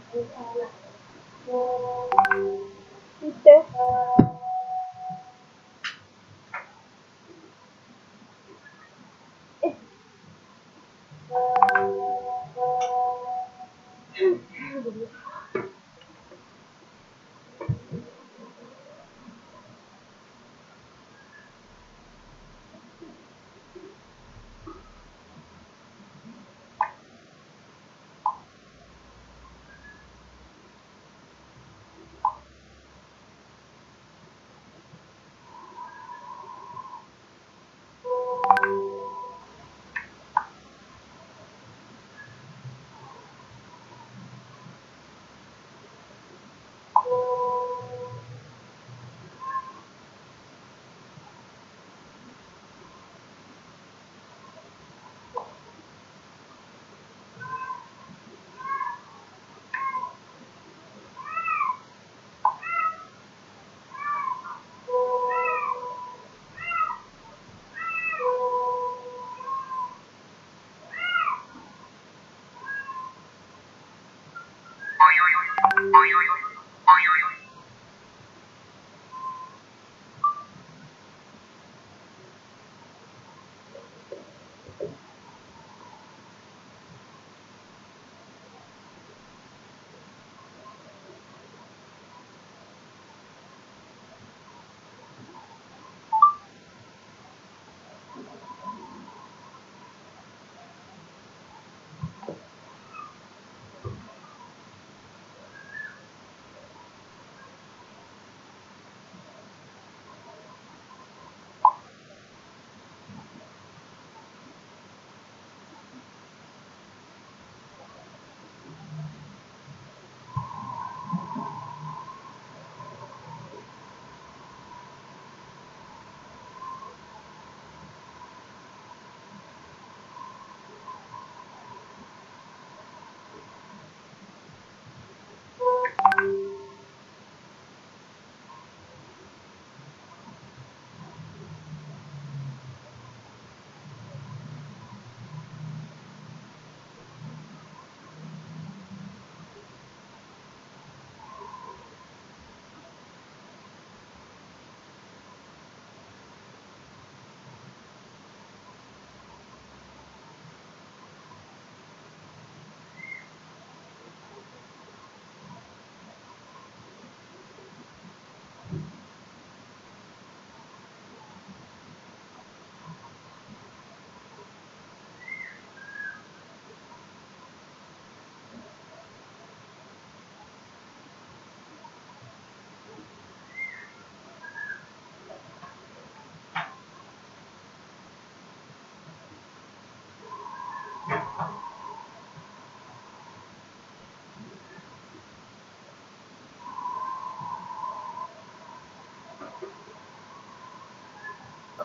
Kita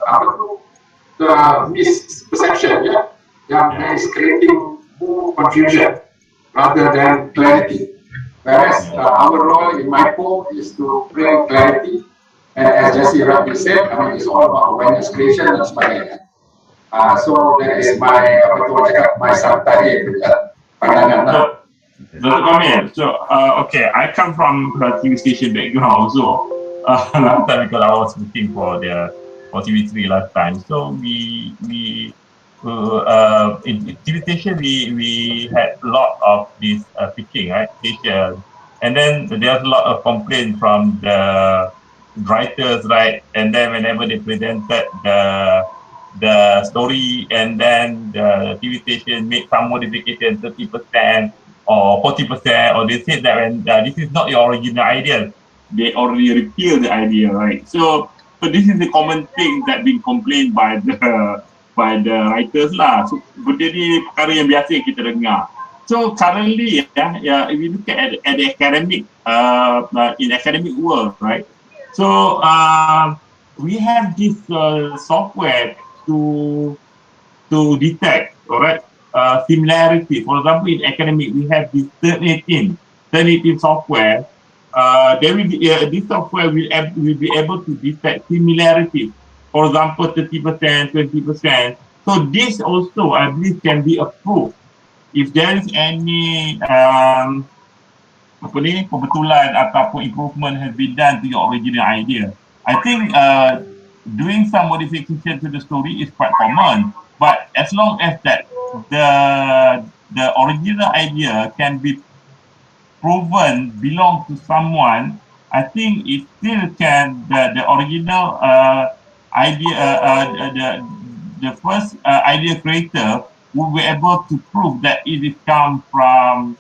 apa tu misperception ya, yang is creating more confusion rather than clarity. Whereas our role in Myipo is to bring clarity, and as Jesse rightly said, I mean it's all about awareness creation dan sebagainya. So that is my apa tu orang cakap my santai pandangan lah. Dr. Kamil, so okay, I come from the TV station background also. Last time because I was looking for TV3 last time. So in TV station we had a lot of this pitching, right? Station, and then there's a lot of complaint from the writers, right? And then whenever they presented the story, and then the TV station made some modification, 30% or 40%, or they said that when this is not your original idea, they already repealed the idea, right? So this is the common thing that being complained by the writers lah. So benda ni perkara yang biasa kita dengar. So currently, if you look at the academic, in academic world, right? So we have this software to detect, alright, similarity. For example, in academic, we have this Turnitin software. There will be this software will be able to detect similarity. For example, 30%, 20%. So this also, I believe, can be approved if there is any pembetulan ataupun improvement has been done to your original idea. I think doing some modification to the story is quite common, but as long as that the original idea can be proven belong to someone, I think it still can the original idea the first idea creator will be able to prove that it is come from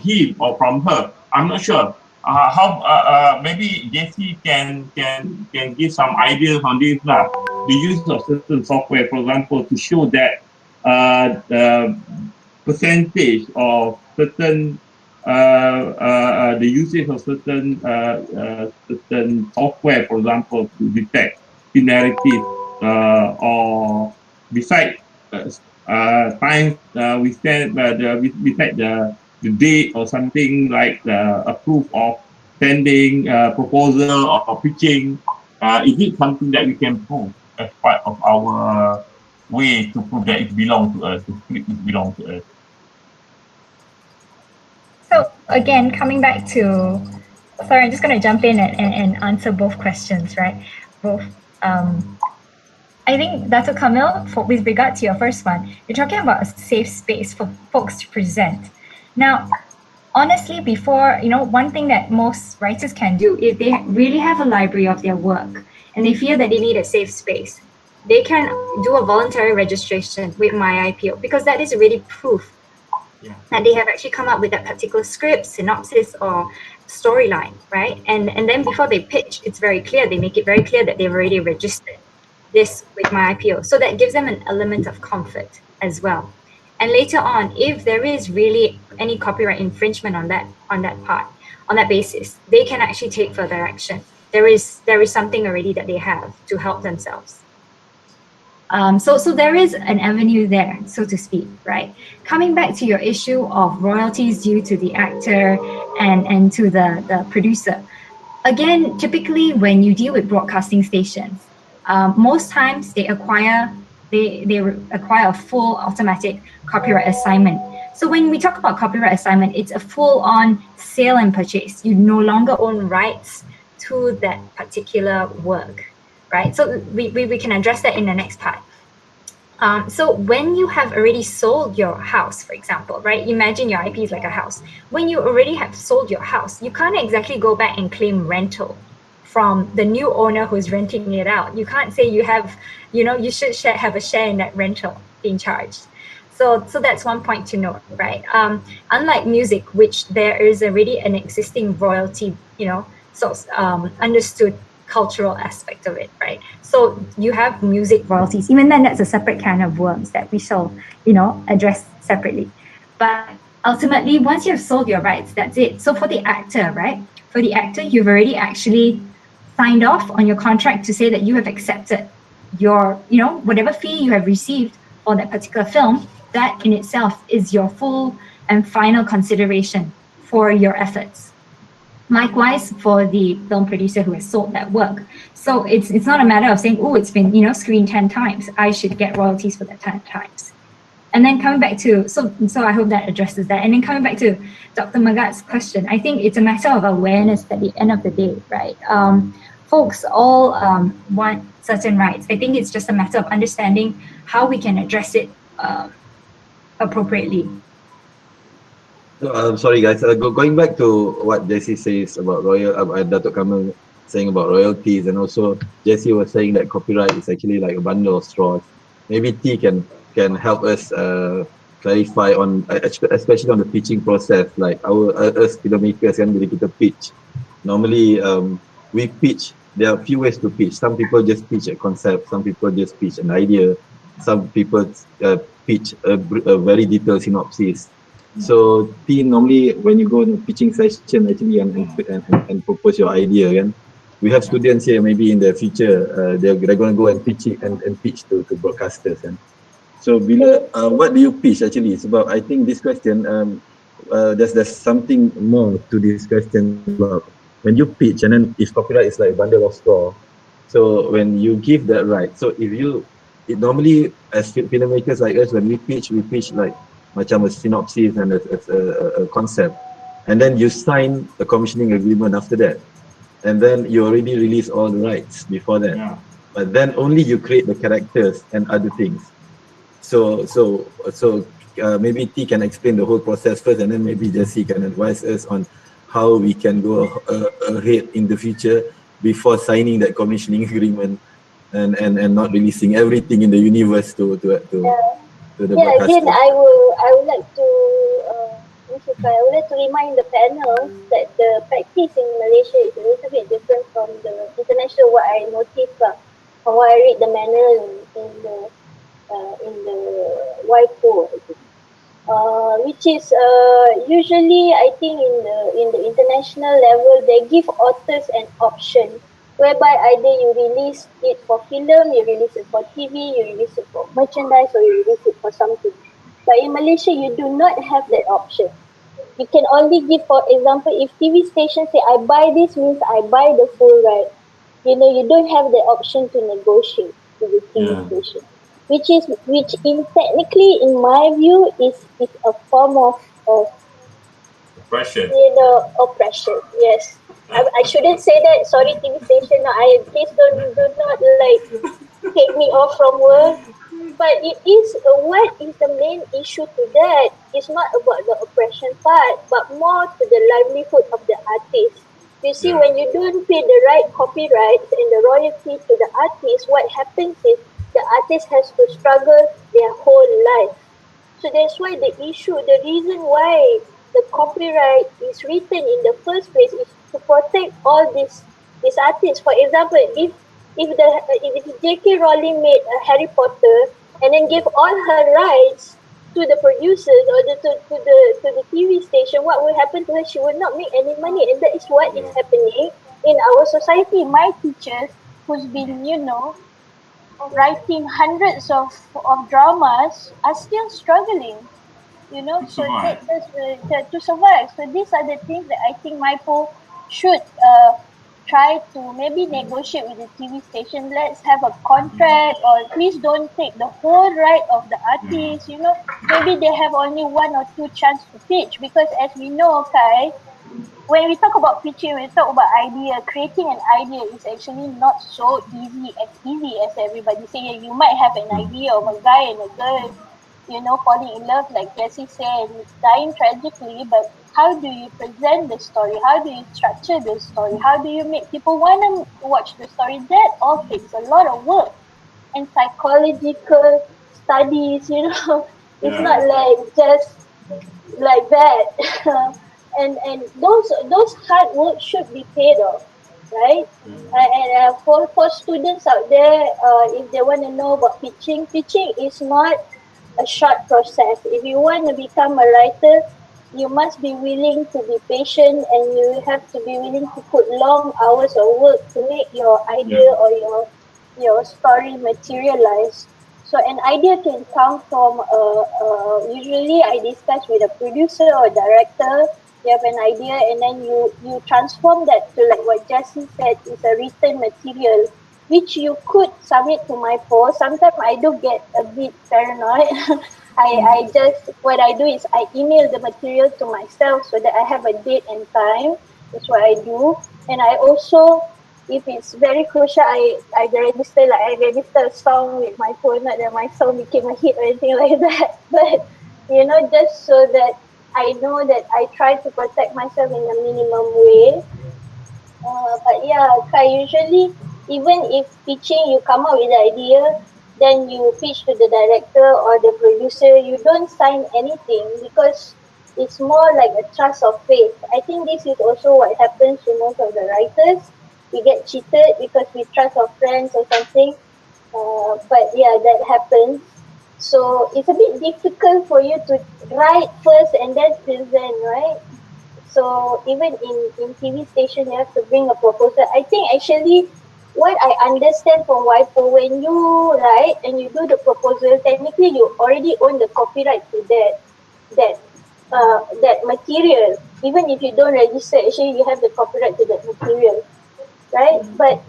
him or from her. I'm not sure. How maybe JC can give some ideas on this lah. The use of certain software, for example, to show that the percentage of certain the usage of certain software, for example, to detect similarities or beside time we stand beside the date or something like a proof of sending proposal or pitching. Is it something that we can prove as part of our way to prove that it belongs to us, the script it belongs to us? So again, coming back to, sorry, I'm just going to jump in and answer both questions, right? Both. I think, Dato' Kamil, with regard to your first one, you're talking about a safe space for folks to present. Now, honestly, before, one thing that most writers can do, if they really have a library of their work and they feel that they need a safe space, they can do a voluntary registration with Myipo, because that is already proof that they have actually come up with that particular script, synopsis, or storyline, right? And then before they pitch, it's very clear, they make it very clear that they've already registered this with Myipo. So that gives them an element of comfort as well. And later on, if there is really any copyright infringement on that part, on that basis, they can actually take further action. There is something already that they have to help themselves. So there is an avenue there, so to speak, right? Coming back to your issue of royalties due to the actor and to the producer. Again, typically when you deal with broadcasting stations, most times they acquire a full automatic copyright assignment. So when we talk about copyright assignment, it's a full-on sale and purchase. You no longer own rights to that particular work, right? So we can address that in the next part. So when you have already sold your house, for example, right? Imagine your IP is like a house. When you already have sold your house, you can't exactly go back and claim rental from the new owner who's renting it out. You can't say you have, you should have a share in that rental being charged. So that's one point to note, right? Unlike music, which there is already an existing royalty, understood cultural aspect of it, right? So you have music royalties. Even then, that's a separate can of worms that we shall, address separately. But ultimately, once you've sold your rights, that's it. So for the actor, right? For the actor, you've already actually signed off on your contract to say that you have accepted your, whatever fee you have received for that particular film. That in itself is your full and final consideration for your efforts. Likewise, for the film producer who has sold that work. So it's not a matter of saying, oh, it's been screened 10 times. I should get royalties for that 10 times. And then coming back to, so I hope that addresses that. And then coming back to Dr. Magat's question, I think it's a matter of awareness at the end of the day, right? Folks all want certain rights. I think it's just a matter of understanding how we can address it appropriately. Sorry guys, going back to what Jessie says about Dato' Kamil saying about royalties, and also Jessie was saying that copyright is actually like a bundle of straws. Maybe T can help us clarify on, especially on the pitching process, like us filmmakers kan, bila kita pitch. Normally we pitch, there are a few ways to pitch. Some people just pitch a concept, some people just pitch an idea, some people pitch a very detailed synopsis. So T, normally when you go in a pitching session actually and propose your idea, kan, we have students here maybe in the future they're going to go and pitch it and pitch to broadcasters. Kan. So what do you pitch actually? It's about, I think this question there's something more to this question about when you pitch, and then if copyright is like a bundle of straw. So when you give that right, so it normally as filmmakers like us, when we pitch like macam a synopsis and a concept, and then you sign a commissioning agreement after that, and then you already release all the rights before that. Yeah. But then only you create the characters and other things. So maybe T can explain the whole process first, and then maybe Jesse can advise us on how we can go ahead in the future before signing that commissioning agreement and not releasing everything in the universe to the Yeah, again, broadcaster. I would like to, I would like to remind the panel that the practice in Malaysia is a little bit different from the international. What I noticed, from what I read the manual in the Myipo, which is usually I think in the international level they give authors an option whereby either you release it for film, you release it for TV, you release it for merchandise, or you release it for something. But in Malaysia, you do not have that option. You can only give, for example, if TV stations say I buy this means I buy the full right. You don't have the option to negotiate with the TV Yeah. station, which in technically in my view is a form of Oppression. oppression. Yes, I shouldn't say that. Sorry, TV station. I please do not like take me off from work. But it is what is the main issue to that? It's not about the oppression part, but more to the livelihood of the artist. You see, Yeah. when you don't pay the right copyrights and the royalty to the artist, what happens is the artist has to struggle their whole life. So that's why the reason why the copyright is written in the first place is to protect all these artists. For example, if J.K. Rowling made a Harry Potter and then gave all her rights to the producers or to the TV station, what will happen to her? She will not make any money, and that is what is Yeah. happening in our society. My teachers, who's been writing hundreds of dramas, are still struggling, To so survive. to survive. So these are the things that I think Myipo should try to maybe negotiate with the TV station. Let's have a contract, or please don't take the whole right of the Yeah. artist. Maybe they have only one or two chance to pitch, because as we know, Kai, when we talk about pitching, we talk about idea. Creating an idea is actually not so easy as everybody say. Yeah, you might have an idea of a guy and a girl, falling in love, like Jesse said, and dying tragically. But how do you present the story? How do you structure the story? How do you make people want to watch the story? That all takes a lot of work and psychological studies. It's Yeah. not like just like that. And those hard work should be paid off, right? And for students out there, if they want to know about pitching is not a short process. If you want to become a writer, you must be willing to be patient, and you have to be willing to put long hours of work to make your idea Yeah. or your story materialize. So an idea can come from usually I discuss with a producer or director. You have an idea, and then you transform that to, like what Jesse said, is a written material which you could submit to my post. Sometimes I do get a bit paranoid. I just, what I do is I email the material to myself so that I have a date and time. That's what I do. And I also, if it's very crucial, I register a song with my phone. Not that my song became a hit or anything like that, but just so that I know that I try to protect myself in a minimum way. But yeah, Kai, usually, even if pitching, you come up with the idea, then you pitch to the director or the producer, you don't sign anything, because it's more like a trust of faith. I think this is also what happens to most of the writers. We get cheated because we trust our friends or something. But yeah, that happens. So it's a bit difficult for you to write first and then present, right? So even in TV station, you have to bring a proposal. I think actually what I understand from Myipo, when you write and you do the proposal, technically you already own the copyright to that that material. Even if you don't register, actually you have the copyright to that material, right? But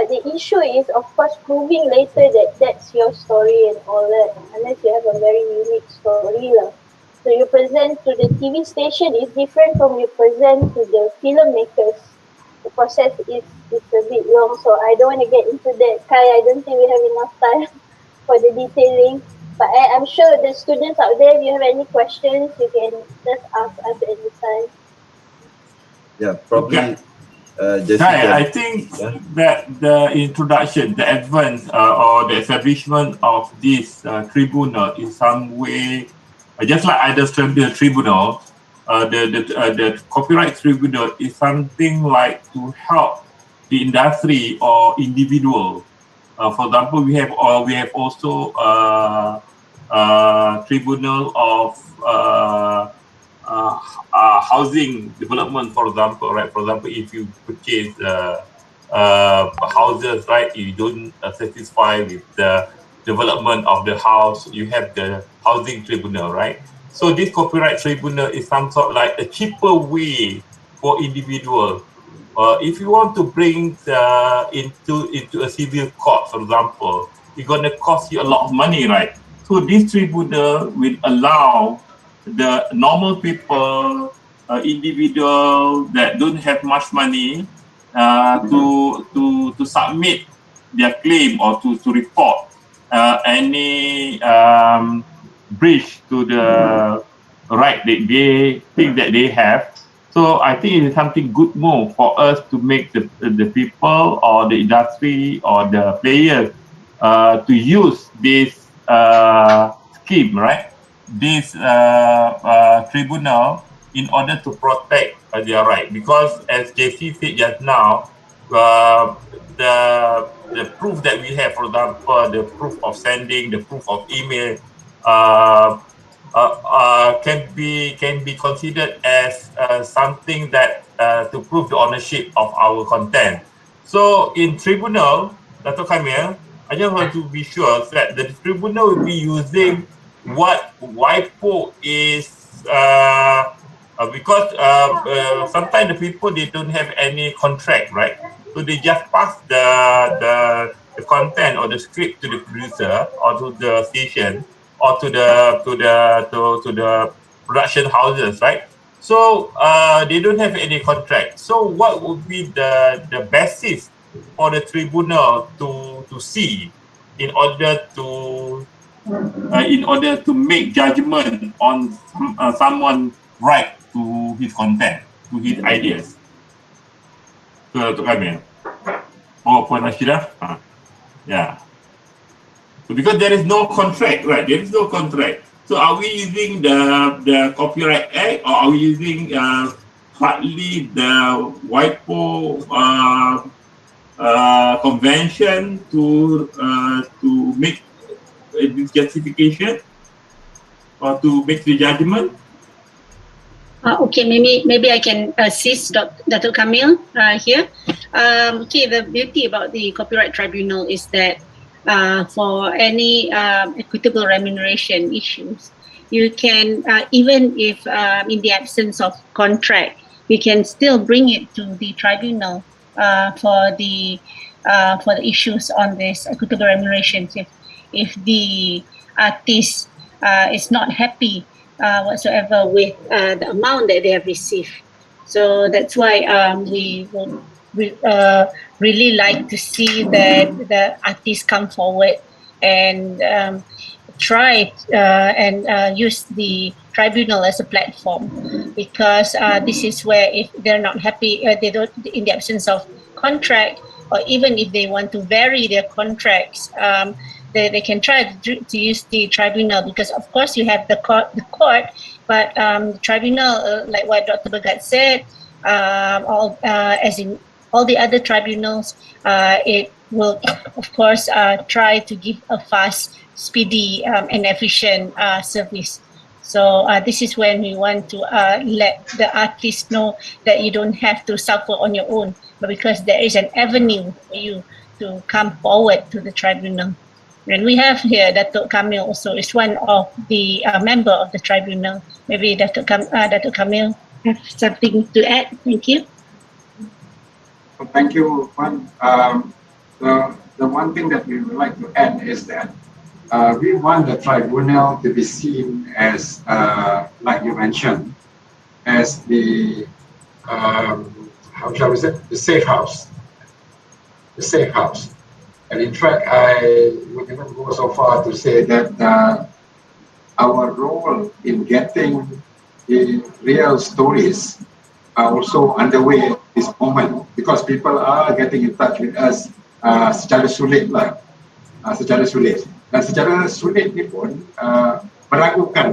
the issue is, of course, proving later that that's your story and all that, unless you have a very unique story lah. So you present to the TV station is different from you present to the filmmakers. The process is a bit long, so I don't want to get into that. Kai, I don't think we have enough time for the detailing. But I'm sure the students out there, if you have any questions, you can just ask us anytime. Yeah, probably Jesse Right, can. I think that the introduction, the advent or the establishment of this tribunal in some way, just like Aida's tribunal, the copyright tribunal is something like to help the industry or individual. For example, we have also tribunal of housing development, for example, right? For example, if you purchase houses, right, you don't satisfy with the development of the house, you have the housing tribunal, right? So this copyright tribunal is some sort like a cheaper way for individual. If you want to bring into a civil court, for example, it's going to cost you a lot of money, right? So this tribunal will allow the normal people, individual that don't have much money, to submit their claim or to report any breach to the right that they think that they have. So I think it is something good move for us to make the people or the industry or the players to use this scheme, right? This tribunal in order to protect their right. Because as JC said just now, the proof that we have, for example, the proof of sending, the proof of email, can be considered as something that to prove the ownership of our content. So in tribunal, Dr. Kamil, I just want to be sure that the tribunal will be using what Myipo is because sometimes the people they don't have any contract, right? So they just pass the content or the script to the producer or to the station or to the production houses, right? So they don't have any contract. So what would be the basis for the tribunal to see in order to make judgment on someone right to his content, to his ideas? To Kamil. Oh, Puan Rashida? Yeah. So because there is no contract, right? There is no contract. So are we using the Copyright Act, or are we using partly the Myipo convention to make this justification or to make the judgment? Okay, maybe I can assist Dr. Kamil here. Okay, the beauty about the Copyright Tribunal is that for any equitable remuneration issues, you can, even if in the absence of contract, we can still bring it to the tribunal for the issues on this equitable remunerations. If the artist is not happy whatsoever with the amount that they have received. So that's why we would really like to see that the artists come forward and try and use the tribunal as a platform, because this is where if they're not happy, they don't, in the absence of contract, or even if they want to vary their contracts, they can try to use the tribunal, because of course you have the court, but the tribunal, like what Dr. Bhagat said, as in all the other tribunals, it will of course try to give a fast, speedy and efficient service. So this is when we want to let the artists know that you don't have to suffer on your own, but because there is an avenue for you to come forward to the tribunal. And we have here Dr. Kamil also is one of the member of the tribunal. Maybe Dr. Kamil have something to add. Thank you. Thank you, Juan. The one thing that we would like to add is that we want the tribunal to be seen as, like you mentioned, as the, how shall we say, the safe house. The safe house. And in fact, I would even go so far to say that our role in getting the real stories are also underway at this moment, because people are getting in touch with us secara sulit lah, secara sulit. Dan secara sulit ni pun meragukan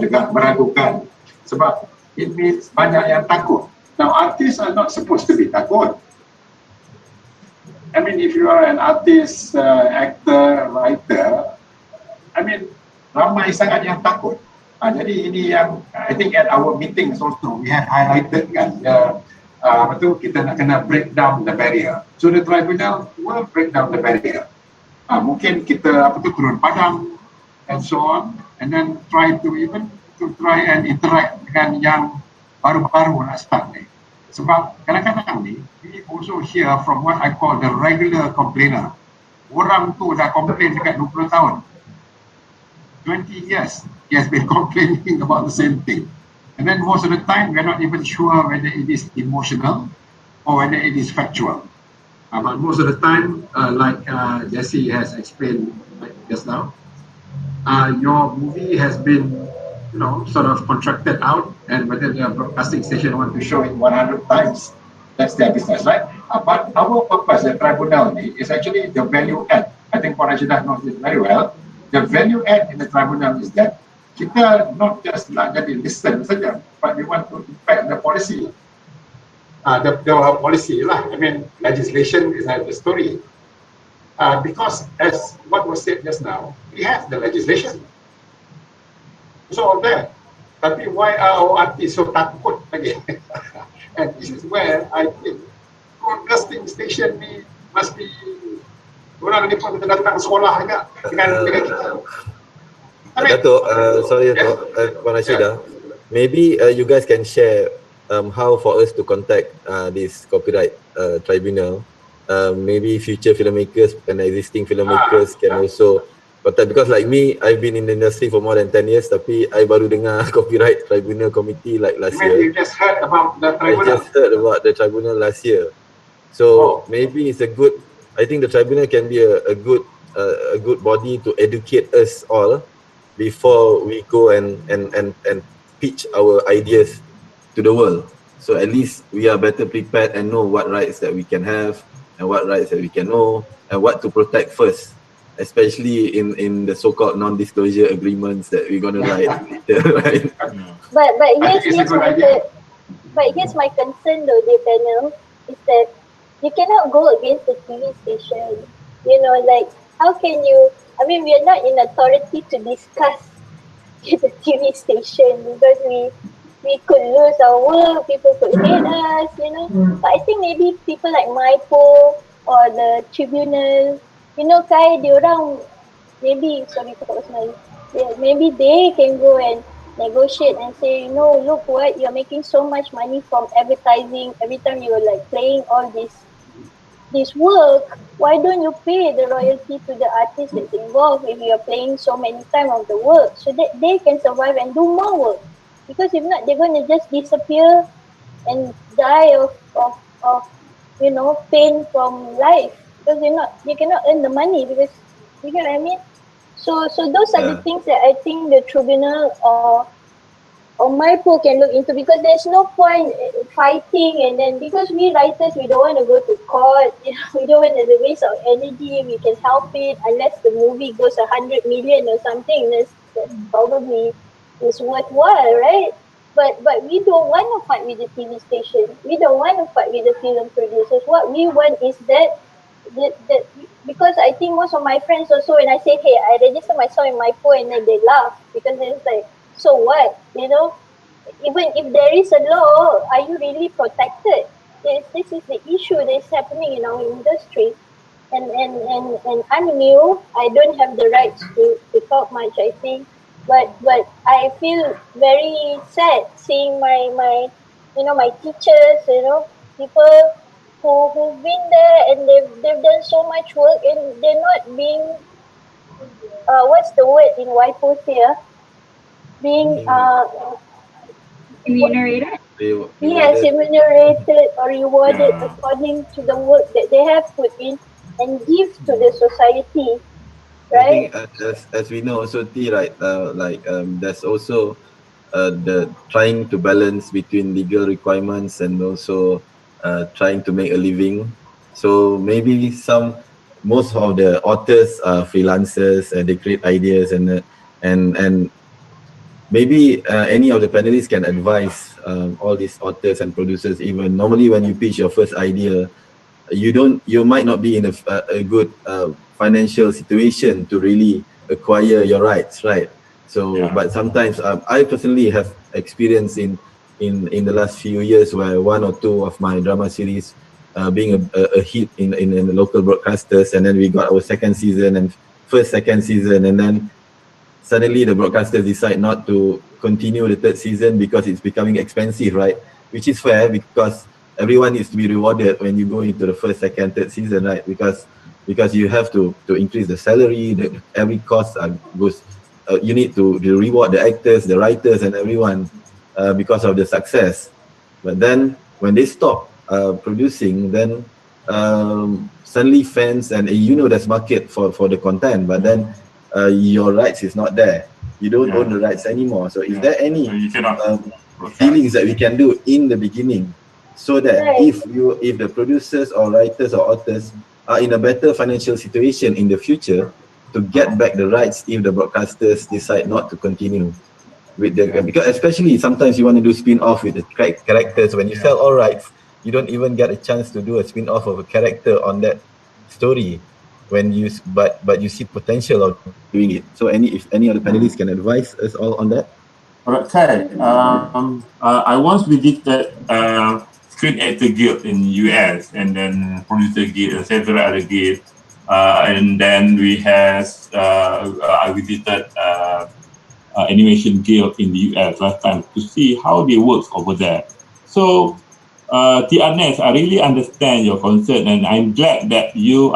sebab it means banyak yang takut. Now, artists are not supposed to be takut. I mean, if you are an artist, actor, writer, I mean, ramai sangat yang takut. Jadi ini yang I think at our meetings also we have highlighted kan, betul kita nak kena break down the barrier. So the tribunal will break down the barrier. Mungkin kita turun padang and so on, and then try and interact dengan yang baru-baru nak start ni. Sebab kadang-kadang ni we also hear from what I call the regular complainer. Orang tu dah complain dekat 20 tahun. 20 years he has been complaining about the same thing. And then most of the time we're not even sure whether it is emotional or whether it is factual. But most of the time, like Jesse has explained just now, your movie has been, sort of contracted out, and whether the broadcasting station want to show it 100 times, that's their business, right? But our purpose, the tribunal, is actually the value add. I think Rajidah knows this very well. The value add in the tribunal is that kita not just nak jadi listen saja, but we want to impact the policy. The policy lah. I mean, legislation is not the story. Because as what was said just now, we have the legislation. It's all there. Tapi why are our artists so takut lagi? And this is where I think broadcasting station ni must be, orang ni pun datang sekolah juga dengan kita. Dato', sorry, Puan Rashidah, maybe you guys can share how for us to contact this copyright tribunal. Maybe future filmmakers and existing filmmakers can also contact, because like me, I've been in the industry for more than 10 years, tapi I baru dengar copyright tribunal committee like last year. You just heard about the tribunal? I just heard about the tribunal last year. So maybe it's a good, I think the tribunal can be a good body to educate us all before we go and pitch our ideas to the world. So at least we are better prepared and know what rights that we can have and what rights that we can know and what to protect first, especially in the so-called non-disclosure agreements that we're going to write later, right? But here's my concern though, the panel, is that you cannot go against the TV station. Like, how can you, I mean, we are not in authority to discuss with the TV station, because we could lose our work, people could hate us, But I think maybe people like Myipo or the tribunal, Kai, diorang, maybe, sorry, maybe they can go and negotiate and say, look what, you're making so much money from advertising, every time you're like playing all this work, why don't you pay the royalty to the artist that's involved if you're playing so many times of the work, so that they can survive and do more work? Because if not, they're going to just disappear and die of pain from life, because you cannot earn the money, because you get what I mean. So those are the things that I think the tribunal or Myipo can look into, because there's no point fighting, and then because we writers, we don't want to go to court, we don't want to waste our energy, we can help it unless the movie goes 100 million or something, that probably is worthwhile, right? But we don't want to fight with the TV station, we don't want to fight with the film producers. What we want is that because I think most of my friends also, when I say, hey, I register my song in Myipo, and then they laugh, because it's like, so what, even if there is a law, are you really protected? This is the issue that's happening in our industry, and I'm new, I don't have the rights to talk much, I think, but I feel very sad seeing my teachers, people who've been there, and they've done so much work, and they're not being what's the word in Myipo here? Being Remunerated? yes, remunerated or rewarded Yeah. according to the work that they have put in and give to the society, I think right? as we know also T, right, there's also the trying to balance between legal requirements and also trying to make a living. So maybe most of the authors are freelancers and they create ideas and maybe any of the panelists can advise all these authors and producers. Even normally when you pitch your first idea, you might not be in a good financial situation to really acquire your rights, right? So Yeah. but sometimes I personally have experience in the last few years where one or two of my drama series being a hit in the local broadcasters, and then we got our second season and second season, and then suddenly the broadcasters decide not to continue the third season because it's becoming expensive, right? Which is fair because everyone needs to be rewarded when you go into the first, second, third season, right? Because you have to increase the salary, every cost goes. You need to reward the actors, the writers, and everyone because of the success. But then when they stop producing, then suddenly fans and there's market for the content, but then your rights is not there. You don't own the rights anymore. So is there So any you cannot feelings broadcast. that we can do in the beginning so that Right. if the producers or writers or authors are in a better financial situation in the future to get back the rights if the broadcasters decide not to continue with the because especially sometimes you want to do spin-off with the characters. When you sell all rights, you don't even get a chance to do a spin-off of a character on that story when but you see potential of doing it. So if any of the panelists can advise us all on that. Okay. I once visited Screen Actor Guild in US, and then Producer Guild and several other guilds. And then I visited Animation Guild in the US last time to see how they work over there. So, Ernest, I really understand your concern, and I'm glad that you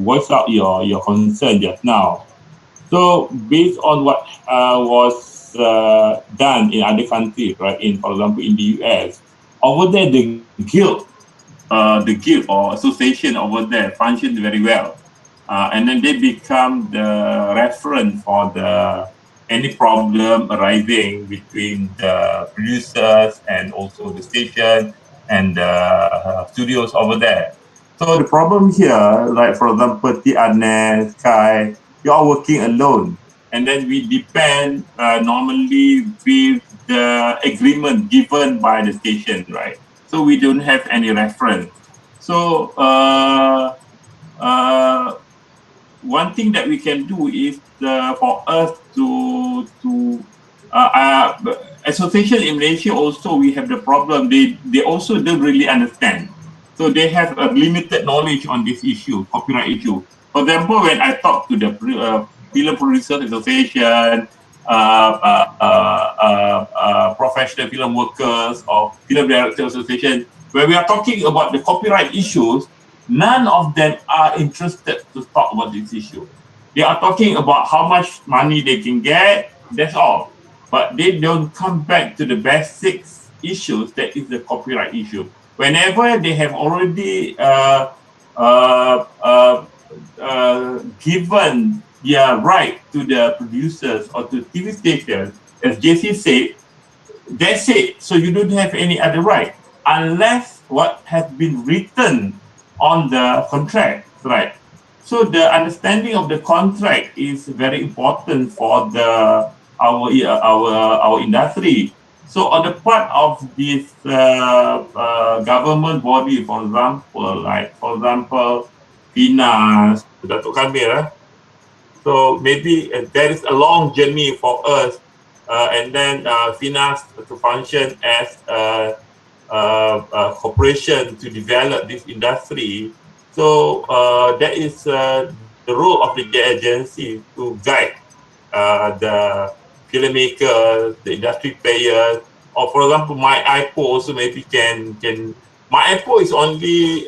voiced out your concern just now. So based on what was done in other countries, right? For example, in the US, over there the guild or association over there functions very well, and then they become the reference for the any problem arising between the producers and also the station and the studios over there. So the problem here, like for example, Tiane, Sky, you are working alone, and then we depend normally with the agreement given by the station, right? So we don't have any reference. So one thing that we can do is for us to association in Malaysia also we have the problem. They also don't really understand. So they have a limited knowledge on this issue, copyright issue. For example, when I talk to the Film Producers Association, professional film workers or film director association, when we are talking about the copyright issues, none of them are interested to talk about this issue. They are talking about how much money they can get, that's all. But they don't come back to the basics issues that is the copyright issue. Whenever they have already uh, uh, given their right to the producers or to TV stations, as JC said, that's it. So you don't have any other right unless what has been written on the contract, right? So the understanding of the contract is very important for our industry. So on the part of this government body, for example, Finas, Datuk Kamil, so maybe there is a long journey for us, and then finance to function as a corporation to develop this industry. So that is the role of the agency to guide the filmmakers, the industry players, or for example, Myipo also maybe can. Myipo is only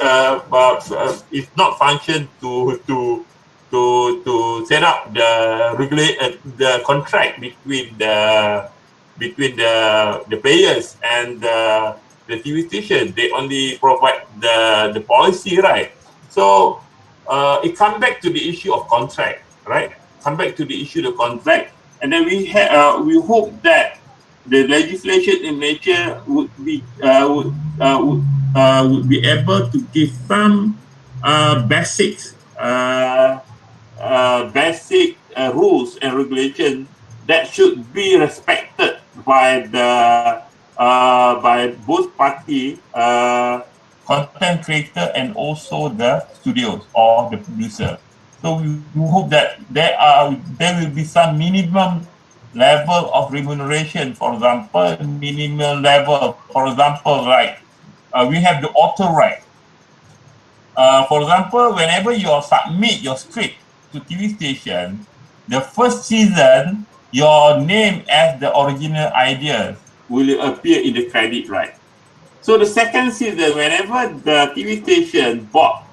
it's not function to to set up the contract between the players and the TV station. They only provide the policy, right? So it comes back to the issue of contract, right? Come back to the issue of contract, and then we hope that the legislation in Malaysia would be able to give some basics. Basic rules and regulations that should be respected by both party, content creator and also the studios or the producer. So we hope that there will be some minimum level of remuneration. For example, minimum level. For example, like we have the author right. For example, whenever you submit your script to TV station, the first season, your name as the original ideas will appear in the credit, right? So the second season, whenever the TV station bought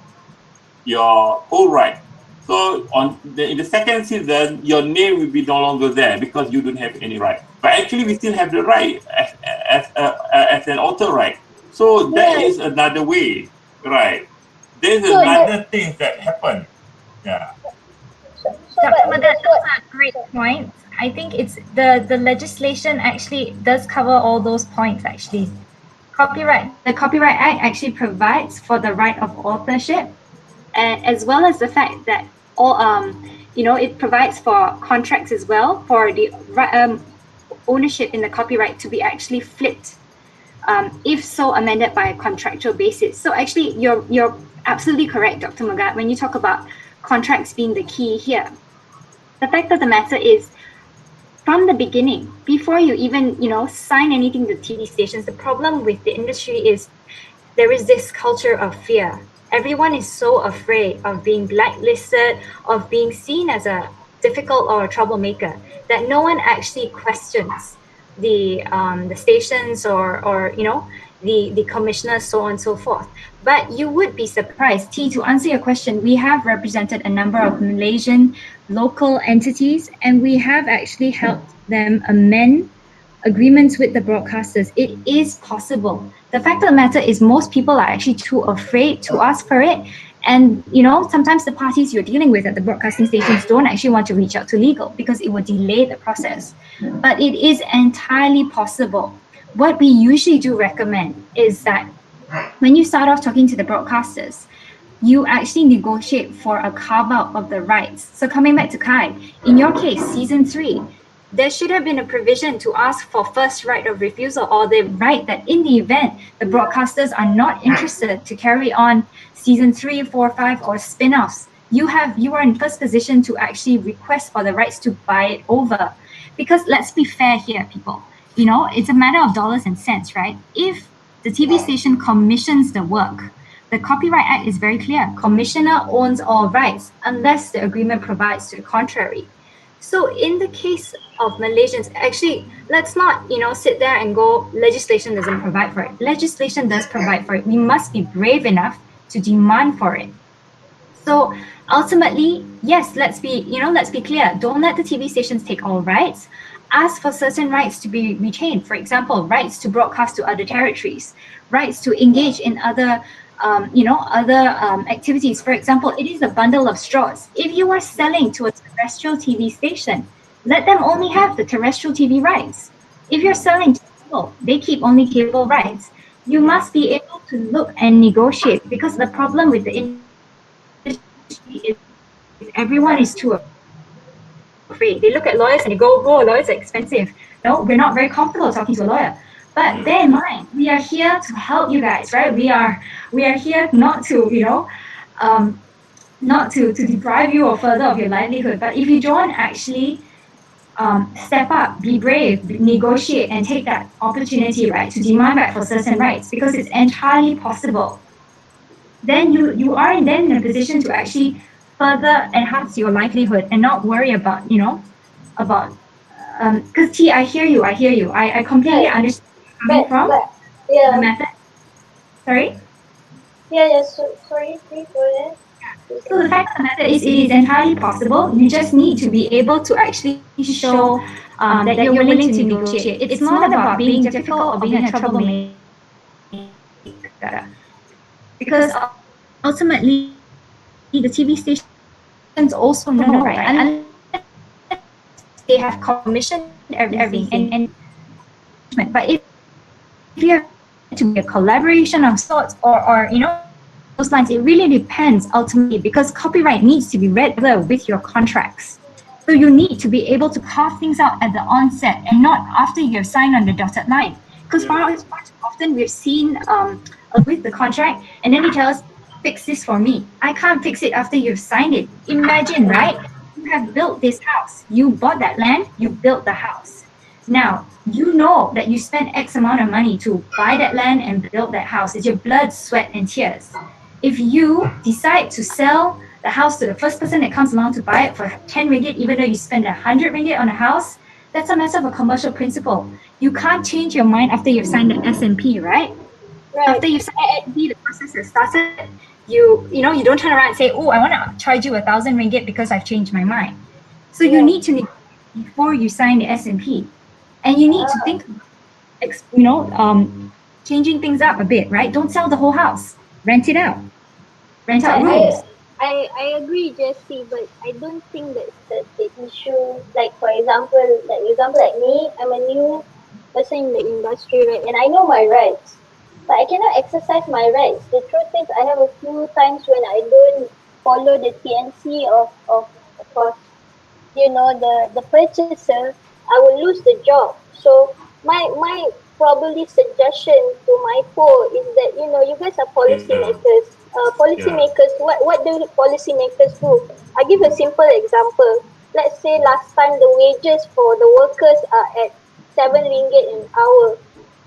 your whole right, so in the second season, your name will be no longer there because you don't have any right. But actually, we still have the right as an author right. So that is another way, right? There's another thing that happened. Yeah. Dr. That's a great point. I think it's the legislation actually does cover all those points actually. The Copyright Act actually provides for the right of authorship, as well as the fact that it provides for contracts as well for the ownership in the copyright to be actually flipped, if so amended by a contractual basis. So actually, you're absolutely correct, Dr. Mugat, when you talk about contracts being the key here. The fact of the matter is, from the beginning, before you even sign anything to TV stations, the problem with the industry is there is this culture of fear. Everyone is so afraid of being blacklisted, of being seen as a difficult or a troublemaker, that no one actually questions the stations or the commissioners, so on and so forth. But you would be surprised. T, to answer your question, we have represented a number of Malaysian local entities, and we have actually helped them amend agreements with the broadcasters. It is possible. The fact of the matter is most people are actually too afraid to ask for it. And, sometimes the parties you're dealing with at the broadcasting stations don't actually want to reach out to legal because it would delay the process. But it is entirely possible. What we usually do recommend is that when you start off talking to the broadcasters, you actually negotiate for a carve-out of the rights. So coming back to Kai, in your case, season 3, there should have been a provision to ask for first right of refusal, or the right that in the event the broadcasters are not interested to carry on season 3, 4, 5 or spin-offs, you are in first position to actually request for the rights to buy it over. Because let's be fair here, people. It's a matter of dollars and cents, right? If the TV station commissions the work, the Copyright Act is very clear. Commissioner owns all rights unless the agreement provides to the contrary. So in the case of Malaysians, actually, let's not, sit there and go, legislation doesn't provide for it. Legislation does provide for it. We must be brave enough to demand for it. So ultimately, yes, let's be clear. Don't let the TV stations take all rights. Ask for certain rights to be retained. For example, rights to broadcast to other territories, rights to engage in other activities. For example, it is a bundle of straws. If you are selling to a terrestrial TV station, let them only have the terrestrial TV rights. If you're selling to cable, they keep only cable rights. You must be able to look and negotiate, because the problem with the industry is everyone is too afraid. They look at lawyers and they go, lawyers are expensive. No, we're not very comfortable talking to a lawyer. But bear in mind, we are here to help you guys, right? We are here not to, not to deprive you or further of your livelihood. But if you don't actually step up, be brave, negotiate, and take that opportunity, right, to demand back for certain rights, because it's entirely possible, then you are then in a position to actually further enhance your livelihood and not worry about, because T, I hear you. I completely understand where you're coming from. The method. Sorry? Yeah, sorry, please go ahead. So the fact of the matter is, it is entirely possible. You just need to be able to actually show that you're willing to negotiate. It's not about being difficult or being a troublemaker, because ultimately the TV stations also know, right? Unless they have commissioned everything and but if you have to be a collaboration of sorts or those lines, it really depends ultimately, because copyright needs to be read together with your contracts. So you need to be able to carve things out at the onset and not after you have signed on the dotted line. Because far too often we've seen with the contract, and then they tell us, fix this for me. I can't fix it after you've signed it. Imagine, right? You have built this house. You bought that land, you built the house. Now, you know that you spent X amount of money to buy that land and build that house. It's your blood, sweat, and tears. If you decide to sell the house to the first person that comes along to buy it for 10 ringgit, even though you spend 100 ringgit on a house, that's a matter of a commercial principle. You can't change your mind after you've signed the S&P, right? Right. After you've signed the S&P, the process has started. You don't turn around and say, oh, I want to charge you 1,000 ringgit because I've changed my mind. So you need to negotiate before you sign the S&P. And you need to think, changing things up a bit, right? Don't sell the whole house. Rent it out. Rent out rooms. I agree, Jessie, but I don't think that's the issue. Like for example, like me, I'm a new person in the industry, right? And I know my rights, but I cannot exercise my rights. The truth is, I have a few times when I don't follow the TNC of course, the purchaser, I will lose the job. So my probably suggestion to Myipo is that you guys are policymakers. Policymakers, what do policymakers do? I give a simple example. Let's say last time the wages for the workers are at 7 ringgit an hour.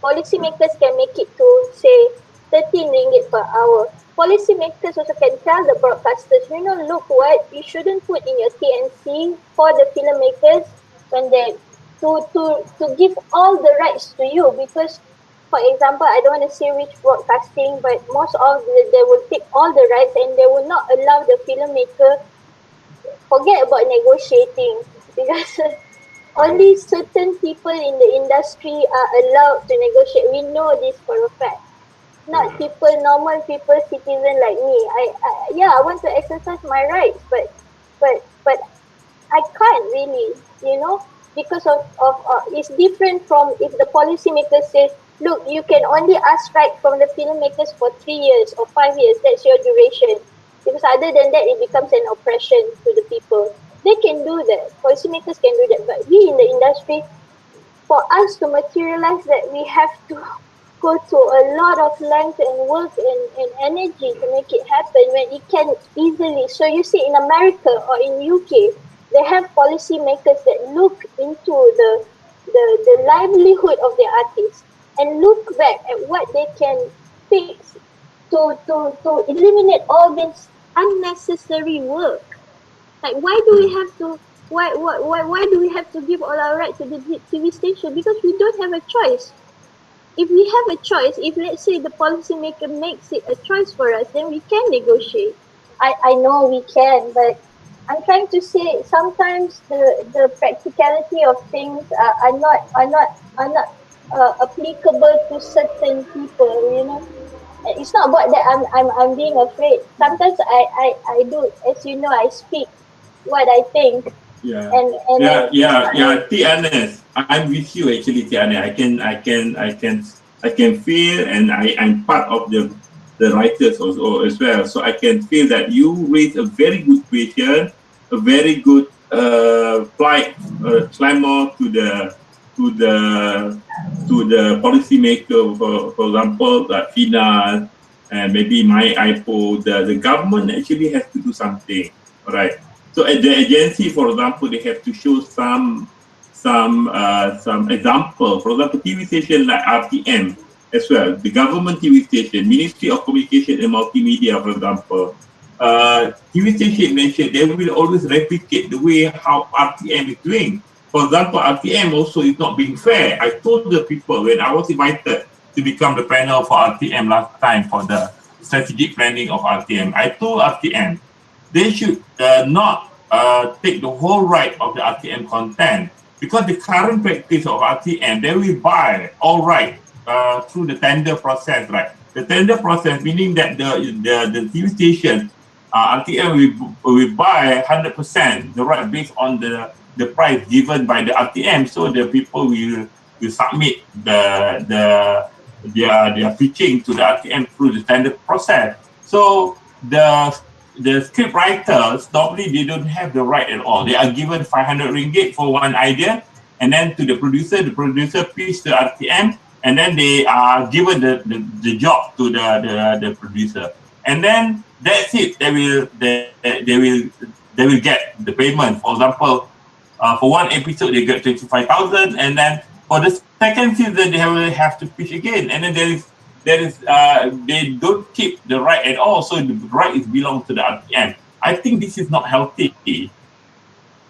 Policymakers can make it to say 13 ringgit per hour. Policymakers also can tell the broadcasters, look what you shouldn't put in your TNC for the filmmakers when they to give all the rights to you, because for example, I don't want to say which broadcasting, but most of they will take all the rights and they will not allow the filmmaker forget about negotiating, because only certain people in the industry are allowed to negotiate. We know this for a fact. Not people, normal people, citizen like me. I want to exercise my rights, but I can't really, because of it's different from if the policymaker says, look, you can only ask right from the filmmakers for 3 years or 5 years. That's your duration. Because other than that, it becomes an oppression to the people. They can do that. Policymakers can do that, but we in the industry, for us to materialize that, we have to go to a lot of length and work and energy to make it happen when it can easily. So you see in America or in UK, they have policymakers that look into the livelihood of their artists and look back at what they can fix to eliminate all this unnecessary work. Like why do we have to why do we have to give all our rights to the TV station? Because we don't have a choice. If we have a choice, if let's say the policymaker makes it a choice for us, then we can negotiate. I know we can, but I'm trying to say sometimes the practicality of things are not applicable to certain people. It's not about that I'm being afraid. Sometimes I do, as you know, I speak what I think. Yeah. And Tiana, I'm with you actually, Tiana. I can feel, and I'm part of the writers also as well. So I can feel that you raise a very good question, a very good clamor to the policymaker, for example, like FINA and maybe Myipo. The government actually has to do something, right? So at the agency, for example, they have to show some example. For example, TV station like RTM as well, the government TV station, Ministry of Communication and Multimedia, for example. TV station mentioned they will always replicate the way how RTM is doing. For example, RTM also is not being fair. I told the people when I was invited to become the panel for RTM last time for the strategic planning of RTM, I told RTM, they should not take the whole right of the RTM content, because the current practice of RTM, they will buy all right through the tender process, right? The tender process meaning that the TV station RTM will buy 100% the right based on the price given by the RTM, so the people will submit their pitching to the RTM through the tender process. So the script writers normally they don't have the right at all. They are given 500 ringgit for one idea, and then to the producer pitch to RTM, and then they are given the job to the producer, and then that's it. They will get the payment. For example, for one episode they get 25,000, and then for the second season they will have to pitch again, and then there is they don't keep the right at all. So the right is belong to the RTM. I think this is not healthy.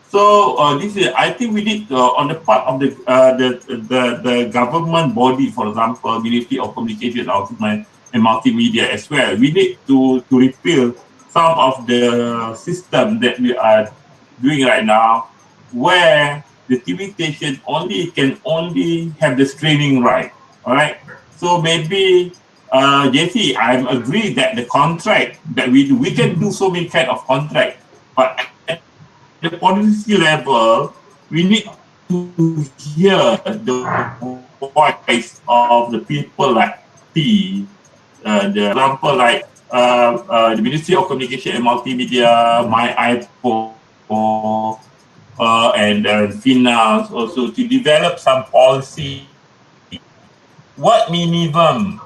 So this is, I think we need on the part of the government body, for example, Ministry of Communication and Multimedia as well. We need to repeal some of the system that we are doing right now, where the TV station can only have the screening right. All right. So maybe JC, I agree that the contract that we can do so many kind of contract, but at the policy level, we need to hear the voice of the people like the example like the Ministry of Communication and Multimedia, Myipo, and finance also, to develop some policy. What minimum,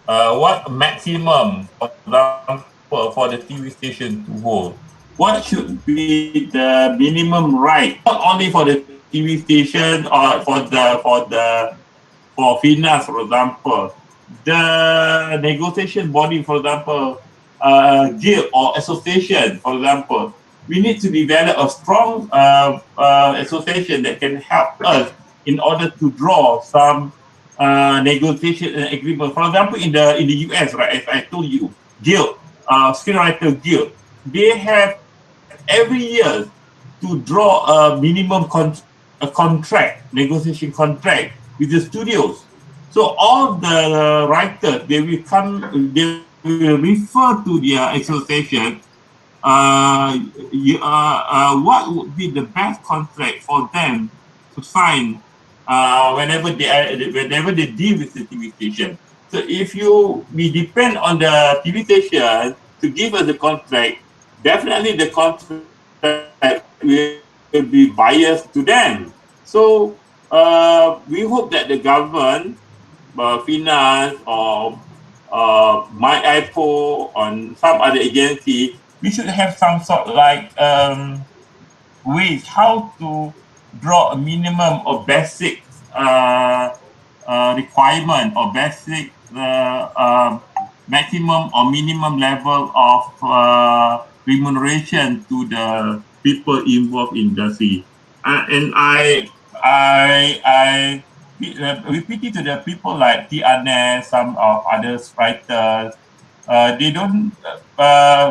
what maximum, for example, for the TV station to hold? What should be the minimum right, not only for the TV station or for finance, for example, the negotiation body, for example, guild or association, for example, we need to develop a strong association that can help us in order to draw some negotiation agreement. For example, in the US, right, as I told you, guild, screenwriter guild, they have every year to draw a minimum contract, negotiation contract with the studios. So all the writers, they will refer to their association. What would be the best contract for them to sign whenever they deal with the TV station? So if we depend on the TV station to give us the contract, definitely the contract will be biased to them. So we hope that the government, finance, or Myipo, on some other agency, we should have some sort like ways how to draw a minimum or basic requirement, or basic maximum or minimum level of remuneration to the people involved in the industry. And we pity to the people like lieyana, some of others writers. They don't.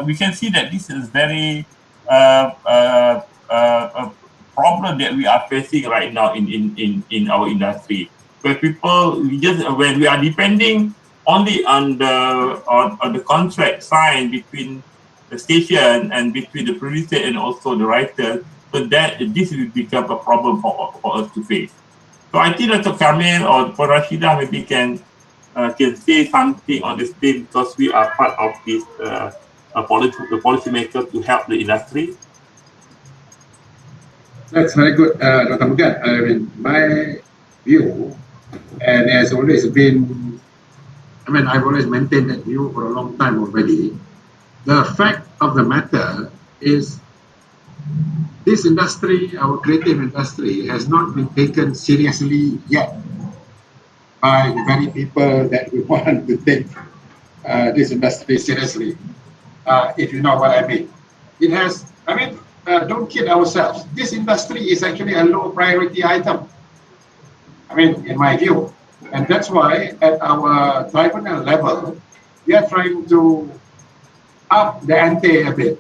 We can see that this is very a problem that we are facing right now in our industry, where people when we are depending only on the contract signed between the station and between the producer and also the writer, so that this will become a problem for us to face. So I think Dr. Kamil or Rashida maybe can say something on this thing, because we are part of this policymaker to help the industry. That's very good, Dr. Mugan. I mean, my view, and has always been, I've always maintained that view for a long time already. The fact of the matter is, this industry, our creative industry, has not been taken seriously yet by the very people that we want to take this industry seriously, if you know what I mean. It has, don't kid ourselves. This industry is actually a low priority item, in my view. And that's why at our tribunal level, we are trying to up the ante a bit.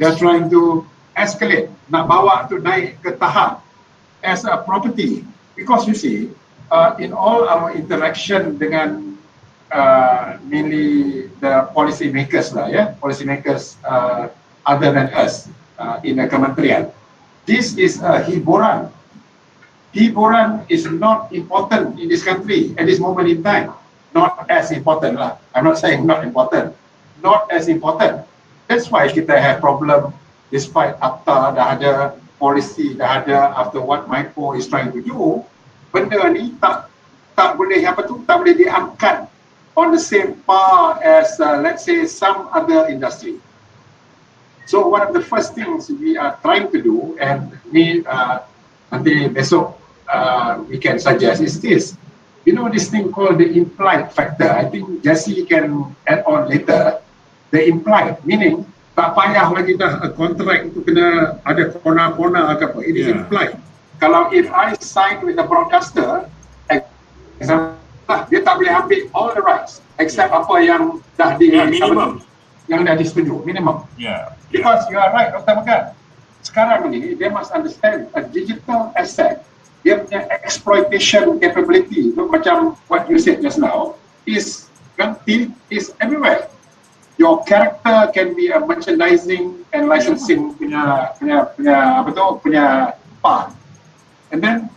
We are trying to escalate, nak bawa tu naik ke tahap as a property. Because you see, in all our interaction dengan mainly the policy makers lah, policy makers other than us in the kementerian, this is a hiburan. Hiburan is not important in this country at this moment in time. Not as important lah. I'm not saying not important. Not as important. That's why kita have problem despite APTA dah ada, policy dah ada, after what Myipo is trying to do, benda ni tak boleh tak boleh diangkat on the same par as let's say some other industry. So one of the first things we are trying to do, and ni nanti besok we can suggest is this. You know this thing called the implied factor. I think Jesse can add on later. The implied, meaning tak payah lagi dah kontrak itu kena ada kona-kona ke apa. It is implied. Kalau if I sign with a broadcaster, example, dia tak boleh ambil all the rights except apa yang dah minimum. Yang dah disetujui, minimum. Yeah. Because you are right, Dr. Mekan. Sekarang ni, they must understand a digital asset, dia punya exploitation capability, macam what you said just now, is everywhere. Your character can be a merchandising and licensing punya part. And then,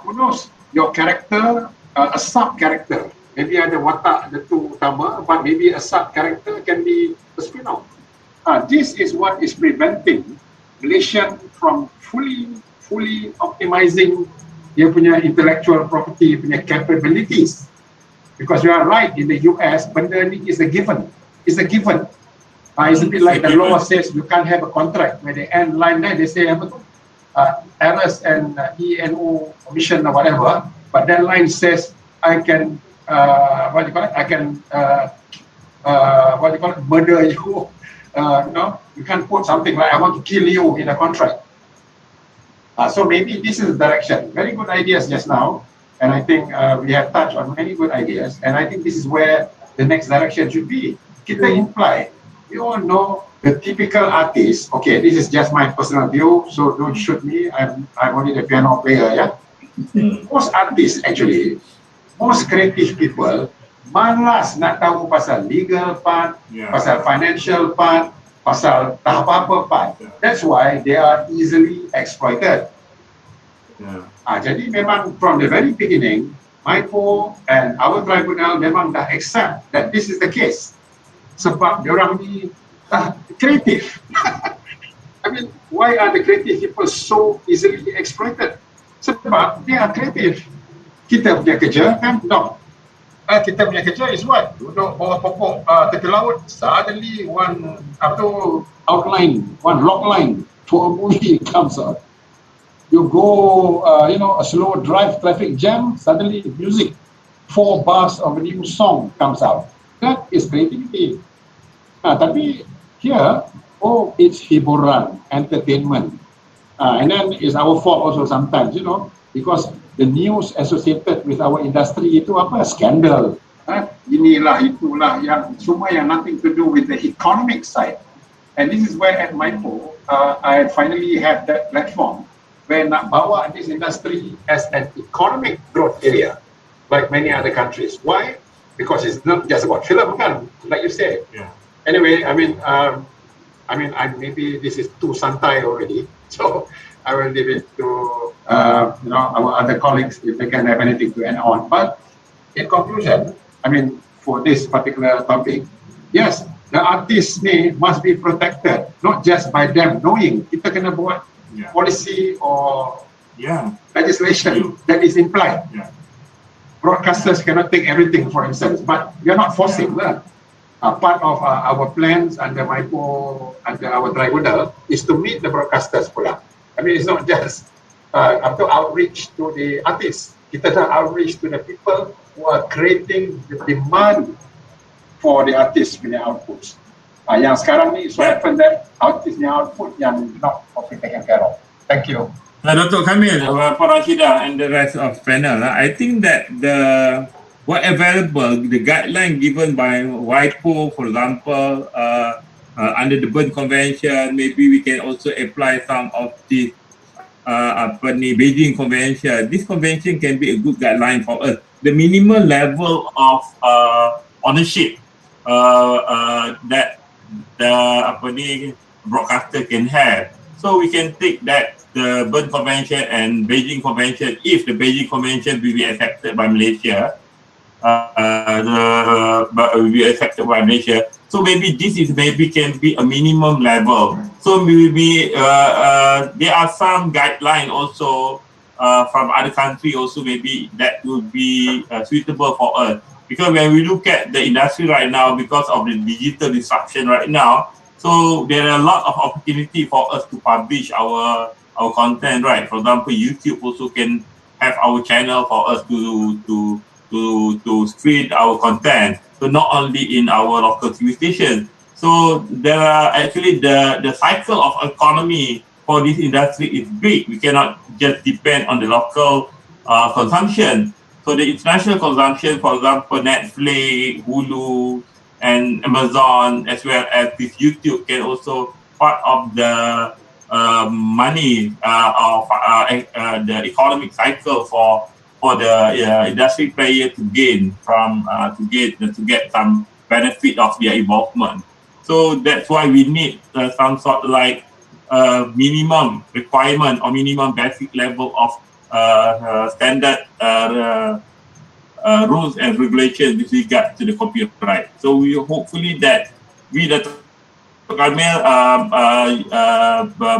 who knows, your character, a sub-character, maybe ada watak, ada tu utama, but maybe a sub-character can be a spin-off. This is what is preventing Malaysian from fully optimizing dia punya intellectual property, punya capabilities. Because you are right, in the US, benda ni is a given. It's a given. It's a bit like the law says you can't have a contract where they end line there, they say errors and ENO omission or whatever, but that line says I can murder you. You can't put something like I want to kill you in a contract. So maybe this is the direction. Very good ideas just now, and I think we have touched on many good ideas, and I think this is where the next direction should be. Kita imply, we all know the typical artist. Okay, this is just my personal view, so don't shoot me. I'm only the piano player, yeah. Most artists actually, most creative people, malas nak tahu pasal legal part, pasal financial part, pasal tak apa-apa part. That's why they are easily exploited. Jadi memang from the very beginning, Myipo and our tribunal memang dah accept that this is the case. Sebab diorang ni kreatif. I mean, why are the creative people so easily exploited? Sebab dia kreatif. Kita punya kerja kan, no. Kita punya kerja is what? Duduk bawah pokok tepi laut, suddenly one outline, one log line for a movie comes out. You go, a slow drive traffic jam, suddenly music, 4 bars of a new song comes out. That is creativity. Tapi here, it's hiburan, entertainment. And then it's our fault also sometimes, because the news associated with our industry itu skandal. Inilah, itulah, semua yang nothing to do with the economic side. And this is where at Myipo, I finally have that platform where nak bawa this industry as an economic growth area, like many other countries. Why? Because it's not just about film, kan? Like you said. Yeah. Anyway, I mean, maybe this is too santai already, so I will leave it to our other colleagues if they can have anything to add on. But in conclusion, I mean, for this particular topic, yes, the artists must be protected, not just by them knowing. Kita kena buat policy or legislation that is implied. Broadcasters cannot take everything, for instance, but we are not forcing that. Part of our plans under Myipo, under our tribunal, is to meet the broadcasters pula. I mean, it's not just outreach to the artists. Kita dah outreach to the people who are creating the demand for the artists punya outputs. Yang sekarang ni, so happen that artist punya output yang not properly taken care of. Thank you. Dr. Kamil, Pak Rashidah and the rest of panel, I think that what available, the guideline given by Myipo, for example, under the Bern Convention, maybe we can also apply some of the Beijing Convention. This convention can be a good guideline for us. The minimal level of ownership that the broadcaster can have. So we can take that the Bern Convention and Beijing Convention, if the Beijing Convention will be accepted by Malaysia, will be accepted by Malaysia. So maybe this is maybe can be a minimum level. So maybe there are some guidelines also from other countries also maybe that would be suitable for us. Because when we look at the industry right now, because of the digital disruption right now, so there are a lot of opportunity for us to publish our content, right? For example, YouTube also can have our channel for us to stream our content. So not only in our local TV station. So there are actually the cycle of economy for this industry is big. We cannot just depend on the local consumption. So the international consumption, for example, Netflix, Hulu, and Amazon, as well as this YouTube, can also part of the money of the economic cycle for the industry player to gain from to get some benefit of their involvement. So that's why we need some sort like minimum requirement or minimum basic level of standard rules and regulations with regard to the copyright. So we hopefully that we the Kamil,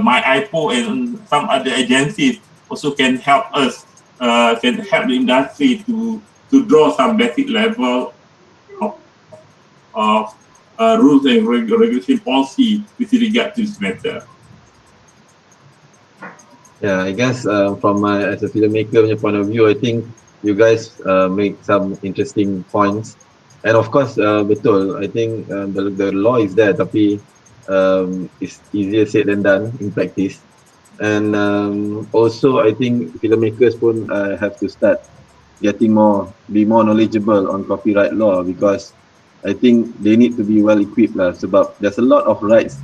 Myipo and some other agencies also can help us, can help the industry to draw some basic level of rules and regulation policy with regard to this matter. Yeah, I guess from my as a filmmaker point of view, I think you guys make some interesting points, and of course, betul. I think the law is there, tapi it's easier said than done in practice. And also, I think filmmakers pun have to start be more knowledgeable on copyright law, because I think they need to be well equipped lah, sebab there's a lot of rights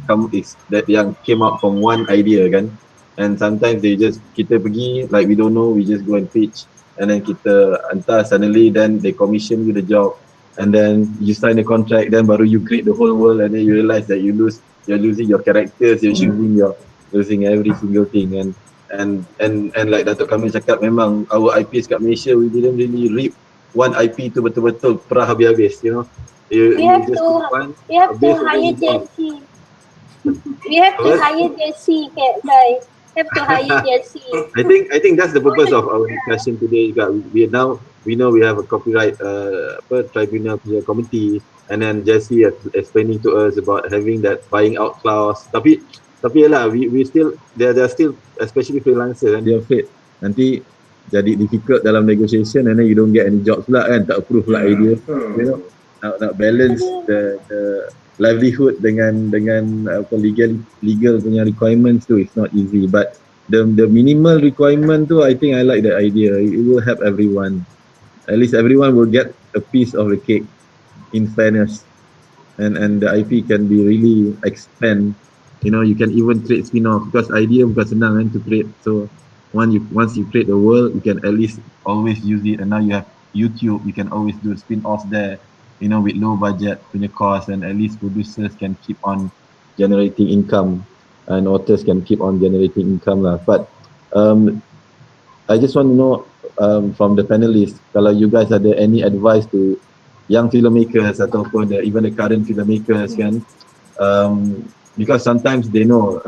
that yang came out from one idea kan, and sometimes kita pergi like we don't know, we just go and pitch, and then kita hantar, suddenly then they commission you the job, and then you sign the contract, then baru you create the whole world, and then you realize that you're losing your characters, you're losing every single thing. And like Datuk Kamil cakap, memang our IPs kat Malaysia, we didn't really reap one IP tu betul-betul perah habis-habis, you know. We have to hire Jesse. We have to hire Jesse, guys. Have to hire Jesse. I think that's the purpose of our discussion today. We know we have a copyright tribunal committee, and then Jesse is explaining to us about having that buying out clause. Tapi yalah, we still there are still, especially freelancers, and they're afraid nanti jadi difficult dalam negotiation, and then you don't get any jobs pula kan, tak approve pula idea, you know. Nak balance the livelihood dengan legal punya requirements tu, it's not easy. But the minimal requirement tu, I think I like the idea. It will help everyone. At least everyone will get a piece of the cake, in fairness, and the IP can be really expand. You know, you can even create spin-off, because idea bukan senang kan to create. So once you create the world, you can at least always use it. And now you have YouTube, you can always do spin-offs there, you know, with low budget punya cost, and at least producers can keep on generating income, and authors can keep on generating income lah. But I just want to know from the panelists, kalau you guys ada any advice to young filmmakers ataupun even the current filmmakers kan, because sometimes they know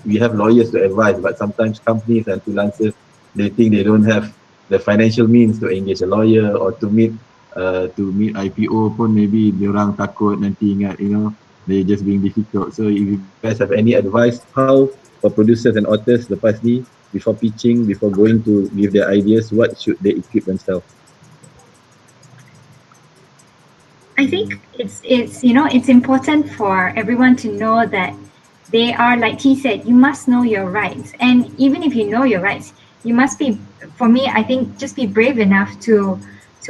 we have lawyers to advise, but sometimes companies and freelancers, they think they don't have the financial means to engage a lawyer, or to meet IPO pun maybe diorang takut nanti ingat, you know, they just being difficult. So if you guys have any advice, how for producers and authors lepas ni, before pitching, before going to give their ideas, what should they equip themselves? I think it's important for everyone to know that they are, like he said, you must know your rights. And even if you know your rights, you must be, for me, I think, just be brave enough to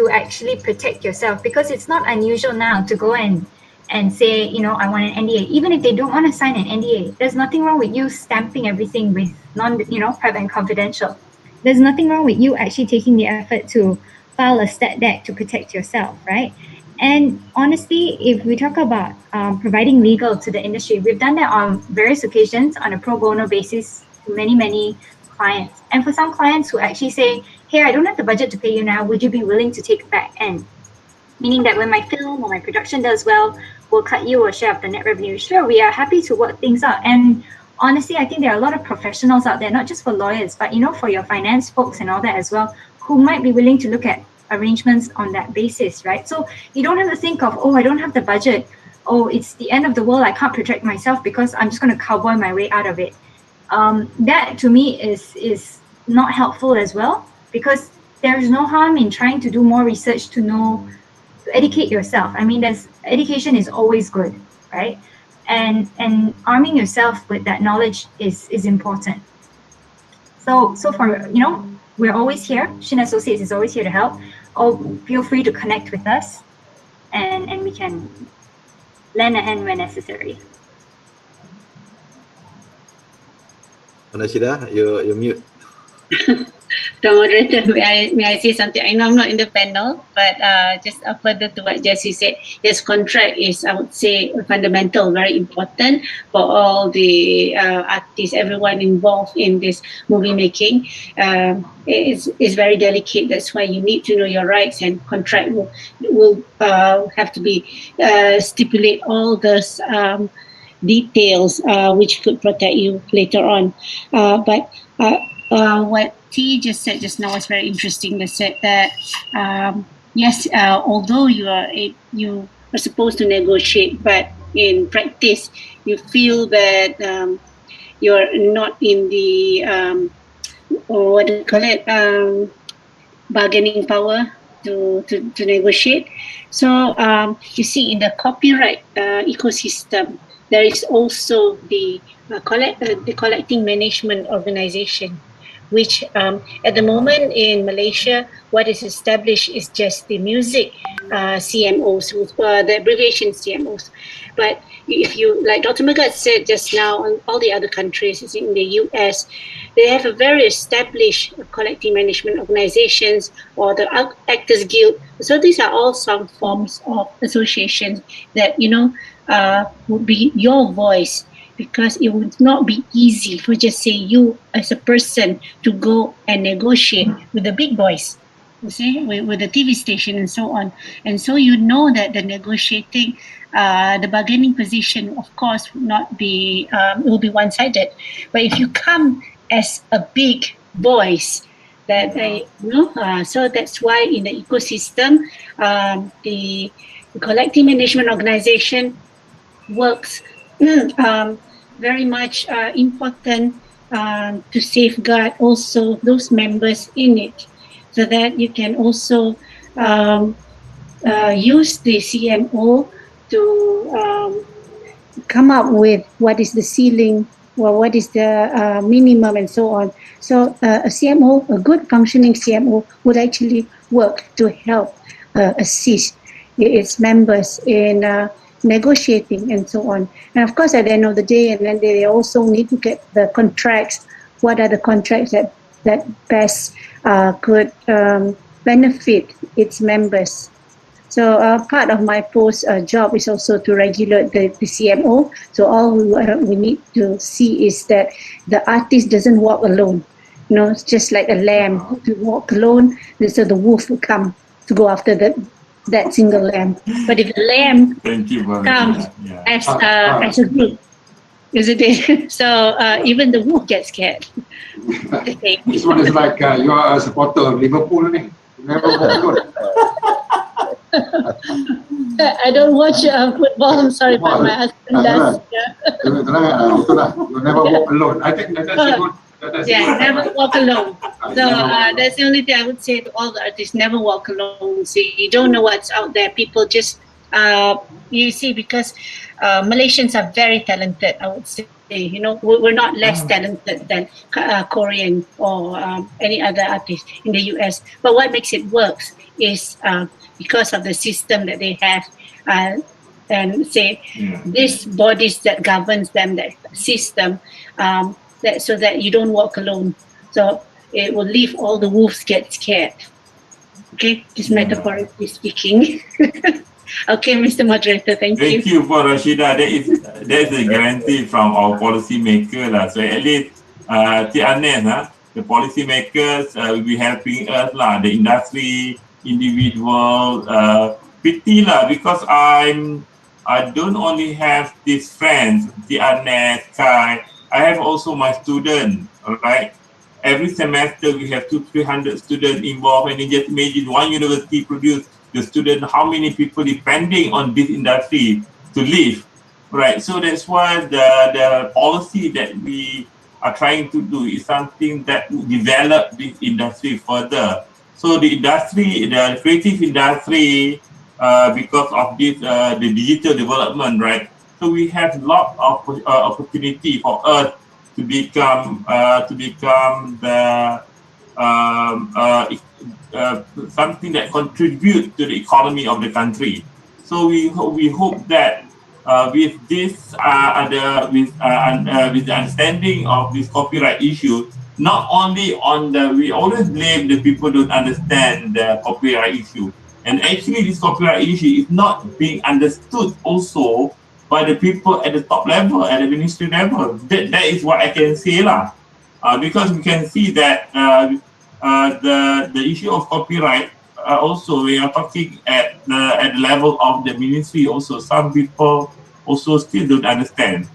actually protect yourself, because it's not unusual now to go and and say, you know, I want an NDA, even if they don't want to sign an NDA, there's nothing wrong with you stamping everything with private and confidential. There's nothing wrong with you actually taking the effort to file a stat dec to protect yourself, right? And honestly, if we talk about providing legal to the industry, we've done that on various occasions on a pro bono basis to many clients. And for some clients who actually say, hey, I don't have the budget to pay you now, would you be willing to take back end? Meaning that when my film or my production does well, we'll cut you a share of the net revenue. Sure, we are happy to work things out. And honestly, I think there are a lot of professionals out there, not just for lawyers, but for your finance folks and all that as well, who might be willing to look at arrangements on that basis, right? So you don't have to think of, oh, I don't have the budget. Oh, it's the end of the world. I can't protect myself because I'm just going to cowboy my way out of it. That to me is not helpful as well, because there's no harm in trying to do more research to educate yourself. I mean, education is always good, right? And arming yourself with that knowledge is important. So for we're always here. Shin Associates is always here to help. Or feel free to connect with us, and we can lend a hand when necessary. Anashida, you're mute. The moderator, may I say something? I know I'm not in the panel, but just further to what Jessie said, yes, contract is, I would say, fundamental, very important for all the artists, everyone involved in this movie making. It's very delicate. That's why you need to know your rights, and contract will have to be stipulate all those details which could protect you later on. But what T just said just now was very interesting. They said that yes, although you are supposed to negotiate, but in practice you feel that you're not in the or what do you call it, bargaining power to negotiate. So you see, in the copyright ecosystem, there is also the collecting management organization, which at the moment in Malaysia, what is established is just the music CMOs, the abbreviation CMOs. But if you, like Dr. Megat said just now, on all the other countries, in the US, they have a very established collecting management organizations or the Actors Guild. So these are all some forms of associations that, would be your voice, because it would not be easy for just say you as a person to go and negotiate with the big boys, you see, with the TV station and so on. And so that the negotiating, the bargaining position, of course, would not be, it will be one-sided. But if you come as a big voice, that so that's why in the ecosystem, the collective management organization works very much important to safeguard also those members in it, so that you can also use the CMO to come up with what is the ceiling or what is the minimum and so on. So a CMO, a good functioning CMO, would actually work to help assist its members in negotiating and so on. And of course, at the end of the day, and then they also need to get the contracts. What are the contracts that best could benefit its members? So part of my post job is also to regulate the CMO. So all we need to see is that the artist doesn't walk alone. It's just like a lamb to walk alone. So the wolf will come to go after that single lamb. But if the lamb comes as a group, isn't it? So even the wolf gets scared. Okay. This one is like you are a supporter of Liverpool, you never walk alone. I don't watch football. I'm sorry, but my husband does. You never walk alone. I think that's a good. Never walk alone. So that's the only thing I would say to all the artists: never walk alone. See, you don't know what's out there. People just, you see, because Malaysians are very talented. I would say, we're not less talented than Korean or any other artist in the US. But what makes it work is because of the system that they have. and say these bodies that governs them, that system, that so that you don't walk alone. So it will leave all the wolves get scared. Okay, just metaphorically speaking. Okay, Mr. Moderator, thank you. Thank you for Rashida. That is a guarantee from our policy maker lah. So at least the policy makers will be helping us lah, the industry, individual, pity lah, because I don't only have these friends, Tianet, Kai, I have also my student, right? Every semester we have 200-300 students involved, and you just imagine one university produce the student, how many people depending on this industry to live, right? So that's why the policy that we are trying to do is something that will develop this industry further. So the industry, the creative industry, because of this, the digital development, right? So we have a lot of opportunity for us to become the something that contribute to the economy of the country. So we hope that with this with the understanding of this copyright issue, not only on we always blame the people don't understand the copyright issue, and actually this copyright issue is not being understood also by the people at the top level, at the ministry level. That is what I can say lah, because we can see that the issue of copyright also we are talking at the level of the ministry also. Some people also still don't understand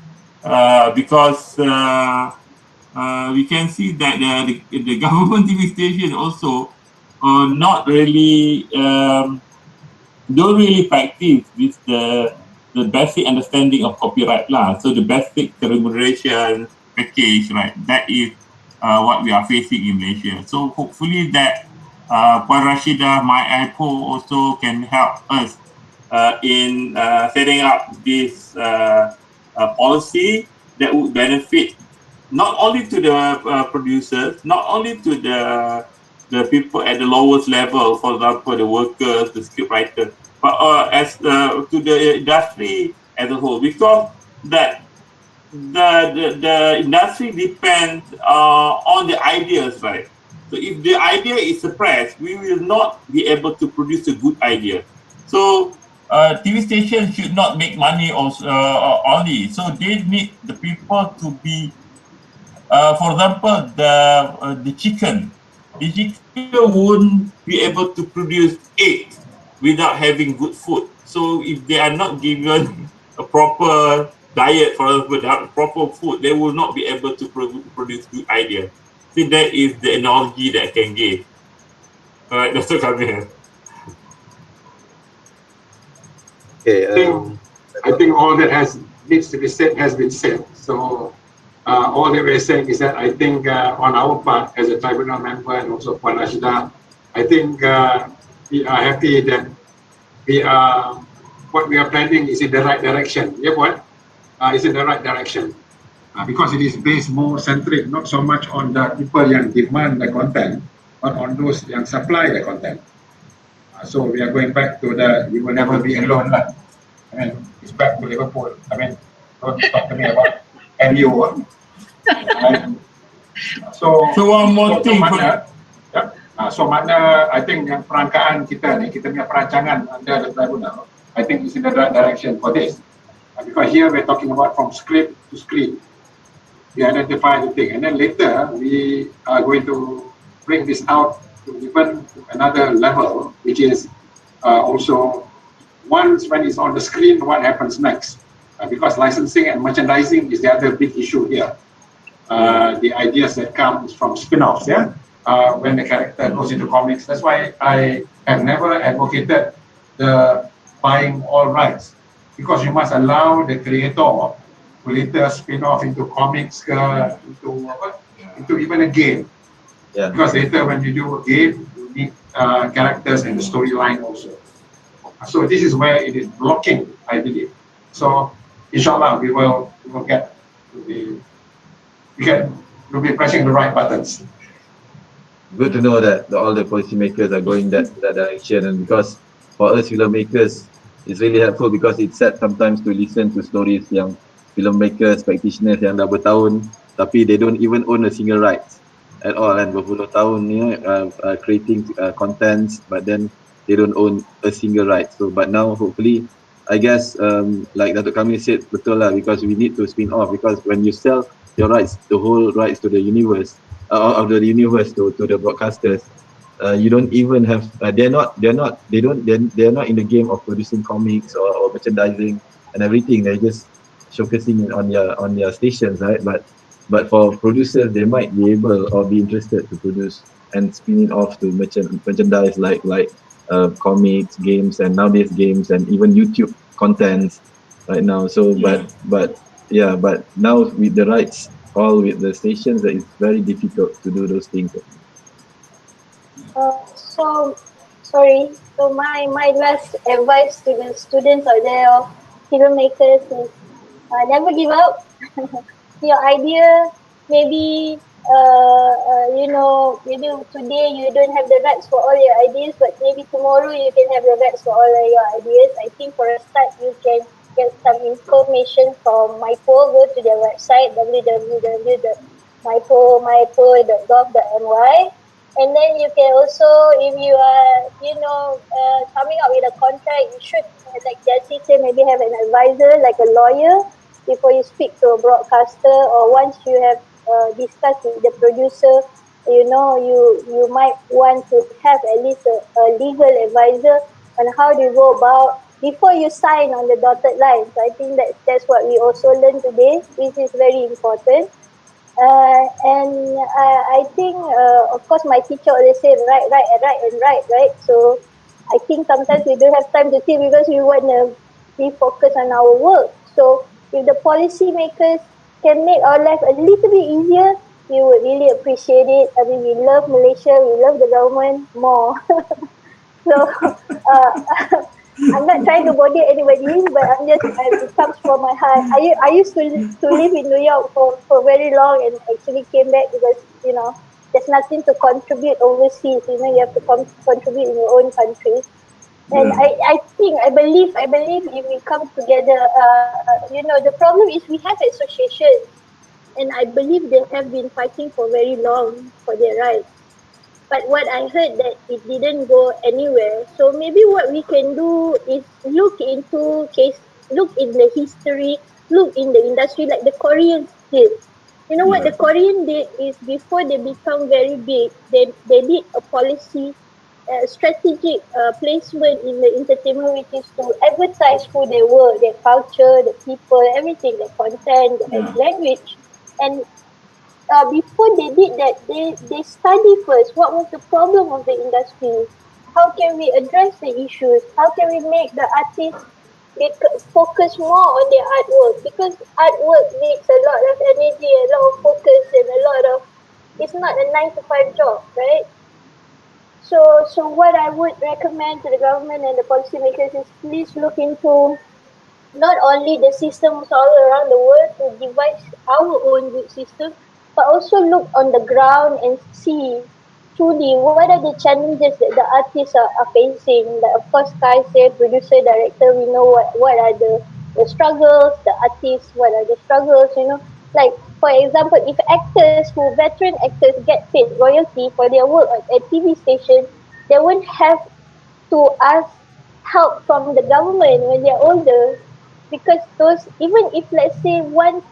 because we can see that the government TV station also not really don't really practice with the basic understanding of copyright lah. So the basic remuneration package, right? That is what we are facing in Malaysia. So hopefully that Puan Rashida, Myipo also can help us in setting up this policy that would benefit not only to the producers, not only to the people at the lowest level, for example, the workers, the script writers, but as to the industry as a whole, because that the industry depends on the ideas, right? So if the idea is suppressed, we will not be able to produce a good idea. So TV stations should not make money also, only. So they need the people to be, for example, the chicken. The chicken won't be able to produce eggs without having good food. So if they are not given a proper diet, for example, proper food, they will not be able to produce good ideas. So that is the analogy that I can give. All right, Dr. Kamil. Okay. I think all that needs to be said has been said. So all that we're saying is that I think on our part as a tribunal member and also Puan Rashida, I think we are happy that what we are planning is in the right direction. Yeah, Puan? It's in the right direction. Because it is based more centric, not so much on the people yang demand the content, but on those yang supply the content. So we are going back to we will never be alone. I mean, it's back to Liverpool. I mean, don't talk to me about MU. So one more thing. So makna, I think yang perangkaan kita ni, kita punya perancangan under the tribunal, I think is in the right direction for this. Because here we're talking about from script to screen. We identify the thing, and then later we are going to bring this out to even another level, which is also once when it's on the screen, what happens next? Because licensing and merchandising is the other big issue here. The ideas that comes from spin-offs, yeah. When the character goes into comics, that's why I have never advocated the buying all rights, because you must allow the creator to later spin off into comics, into even a game. Yeah. Because later when you do a game, you need characters and the storyline also. So this is where it is blocking, I believe. So inshallah, we will get to be pressing the right buttons. Good to know that all the policymakers are going that direction, and because for us filmmakers, it's really helpful because it's sad sometimes to listen to stories yang filmmakers, practitioners yang dah bertahun tapi they don't even own a single rights at all, and berpuluh tahun creating contents, but then they don't own a single right. So but now hopefully, I guess like Datuk Kamil said, betul lah, because we need to spin off, because when you sell your rights, the whole rights to the universe, of the universe to the broadcasters, you don't even have they're not in the game of producing comics or merchandising and everything. They're just showcasing it on their stations, right? But for producers, they might be able or be interested to produce and spin it off to merchandise like comics, games, and nowadays games and even YouTube contents right now. So but now with the rights all with the stations, that it's very difficult to do those things. So sorry. So my last advice to the students out there of filmmakers is never give up. Your idea, maybe maybe today you don't have the rights for all your ideas, but maybe tomorrow you can have the rights for all of your ideas. I think for a start you can get some information from Myipo. Go to their website www.myipo.gov.my, and then you can also, if you are coming up with a contract, you should, like Jessie said, maybe have an advisor like a lawyer before you speak to a broadcaster, or once you have discussed with the producer, you might want to have at least a legal advisor on how do you go about before you sign on the dotted line. So I think that's what we also learned today, which is very important. And I think, of course, my teacher always say right, right. So I think sometimes we don't have time to think because we want to be focused on our work. So if the policy makers can make our life a little bit easier, we would really appreciate it. I mean, we love Malaysia, we love the government more. So I'm not trying to bother anybody, but it comes from my heart. I used to live in New York for very long, and actually came back because there's nothing to contribute overseas. You have to contribute in your own country. And I believe if we come together, the problem is we have associations, and I believe they have been fighting for very long for their rights. But what I heard that it didn't go anywhere. So maybe what we can do is look in the history, look in the industry like the Koreans did. You know what the Korean did is, before they become very big, they did a policy, strategic placement in the entertainment, which is to advertise who they were, their culture, the people, everything, the content, the language. And before they did that, they study first what was the problem of the industry. How can we address the issues? How can we make the artists focus more on their artwork? Because artwork needs a lot of energy, a lot of focus, and it's not a 9-to-5 job, right? So what I would recommend to the government and the policymakers is, please look into not only the systems all around the world to devise our own good system, but also look on the ground and see truly what are the challenges that the artists are facing. Like, of course, Kai said, producer, director, we know what are the struggles, the artists, what are the struggles, Like, for example, if veteran actors get paid royalty for their work at TV station, they won't have to ask help from the government when they're older, because even if, let's say, 1%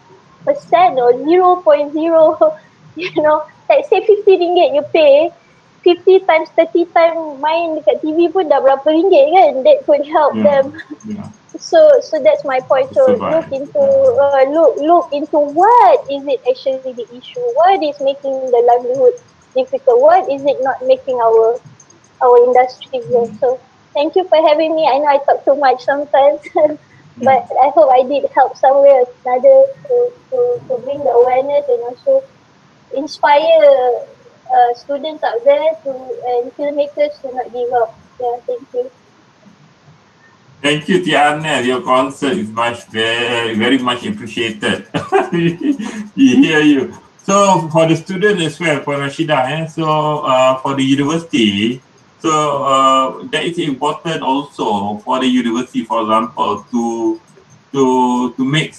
or 0.0, like say 50 ringgit you pay, 50 times 30 times main dekat TV pun dah berapa ringgit kan, that could help them. So that's my point. So look into what is it actually the issue, what is making the livelihood difficult, what is it not making our industry grow. So thank you for having me. I know I talk too much sometimes, but I hope I did help somewhere or another to bring the awareness and also inspire students out there and filmmakers to not give up. Yeah, thank you. Thank you, Tiana. Your concert is very much appreciated. We hear you. So for the student as well, for Rashida, so for the university, So that is important also for the university, for example, to make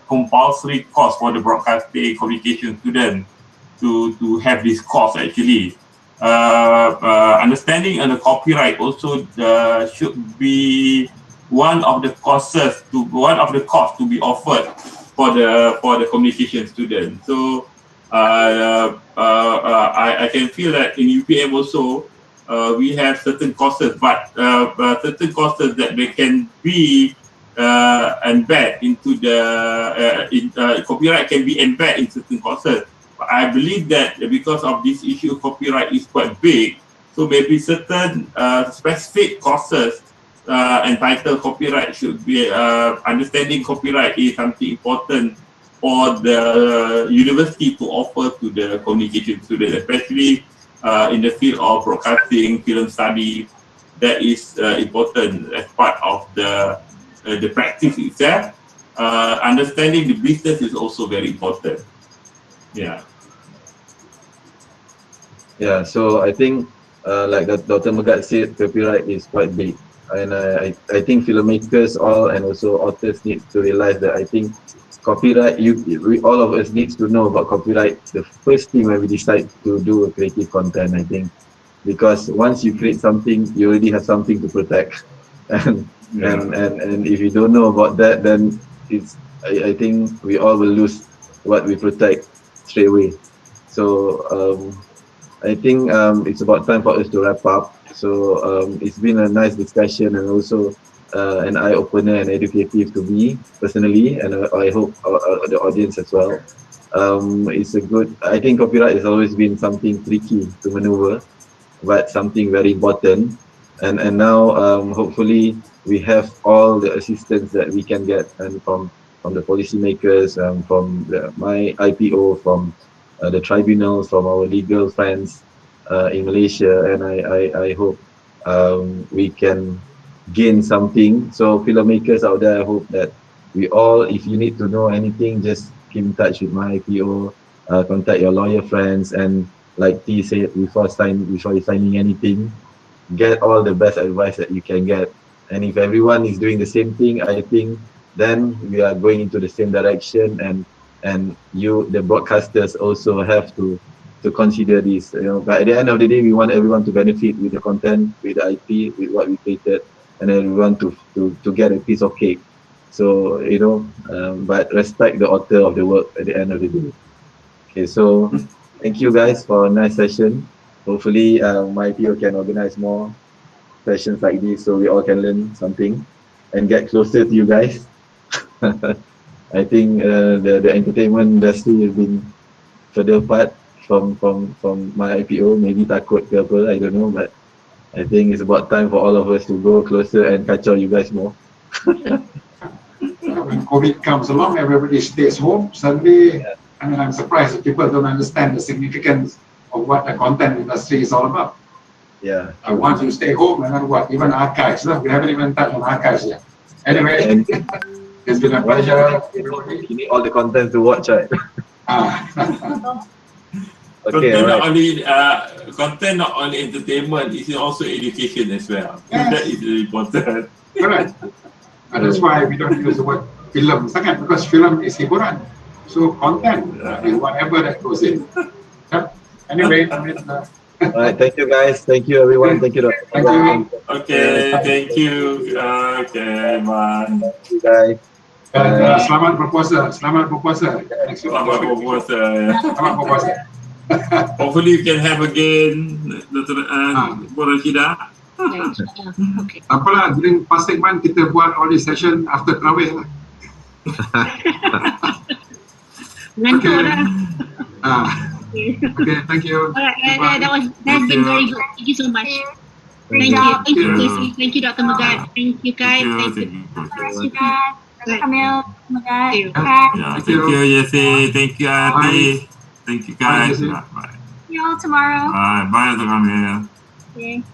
compulsory course for the broadcasting communication student to have this course actually. Understanding on the copyright also should be one of the costs to be offered for the communication student. So I can feel that in UPM also we have certain courses, but certain courses that they can be embed into the copyright can be embedded in certain courses. But I believe that because of this issue, copyright is quite big, so maybe certain specific courses entitled copyright should be understanding copyright is something important for the university to offer to the communication students, especially in the field of broadcasting, film study. That is important as part of the practice itself. Understanding the business is also very important. Yeah. Yeah, so I think like Dr. Megat said, copyright is quite big. And I think filmmakers all and also authors need to realize that I think copyright, all of us needs to know about copyright the first thing when we decide to do a creative content, I think. Because once you create something, you already have something to protect. And if you don't know about that, then I think we all will lose what we protect straight away. So I think it's about time for us to wrap up. So it's been a nice discussion and also an eye-opener and educative to me personally, and I hope the audience as well. It's a good, I think copyright has always been something tricky to maneuver, but something very important. And now hopefully we have all the assistance that we can get, and from the policymakers, from my IPO, from the tribunals, from our legal friends in Malaysia, and I hope we can gain something. So filmmakers out there, I hope that we all, if you need to know anything, just keep in touch with my IPO, contact your lawyer friends, and like T said, before you signing anything, get all the best advice that you can get. And if everyone is doing the same thing, I think then we are going into the same direction, and you, the broadcasters, also have to consider this. But at the end of the day, we want everyone to benefit with the content, with the IP, with what we created, and everyone to get a piece of cake. So but respect the author of the work at the end of the day. Okay, so thank you guys for a nice session. Hopefully my IPO can organize more sessions like this so we all can learn something and get closer to you guys. I think the entertainment industry has been further apart from my IPO. Maybe takut ke apa, I don't know, but I think it's about time for all of us to go closer and catch up you guys more. When COVID comes along, everybody stays home. Suddenly, I'm surprised that people don't understand the significance of what the content industry is all about. Yeah. Once you stay home, and then what? Even archives. We haven't even touched on archives yet. Anyway, it's been a pleasure. You need all the content to watch, right? Okay, content not only entertainment, it's also education as well. Yes. That is really important. Correct. And that's why we don't use the word film sangat, because film is hiburan. So content is whatever that goes in. Anyway, all right, thank you guys. Thank you everyone. Thank you. Thank you. Okay, thank you. Okay, bye. Thank you guys. Dan selamat berpuasa. Selamat berpuasa. Selamat berpuasa. Selamat berpuasa. Hopefully we can have again Dr. Rashida. Okay. Apalah, during fasting month kita buat all this session after Tarawih lah. Ngantuk dah. Okay, thank you. Alright, that's been very good. Thank you so much. Thank you, Casey. Thank you, Dr. Megat. Thank you, guys. Thank you. Dr. Kamil, Megat. Thank you, Jesse. Thank you, Ati. Thank you, guys. Bye, Bye. See you all tomorrow. Bye, Dr. Kamil. Okay.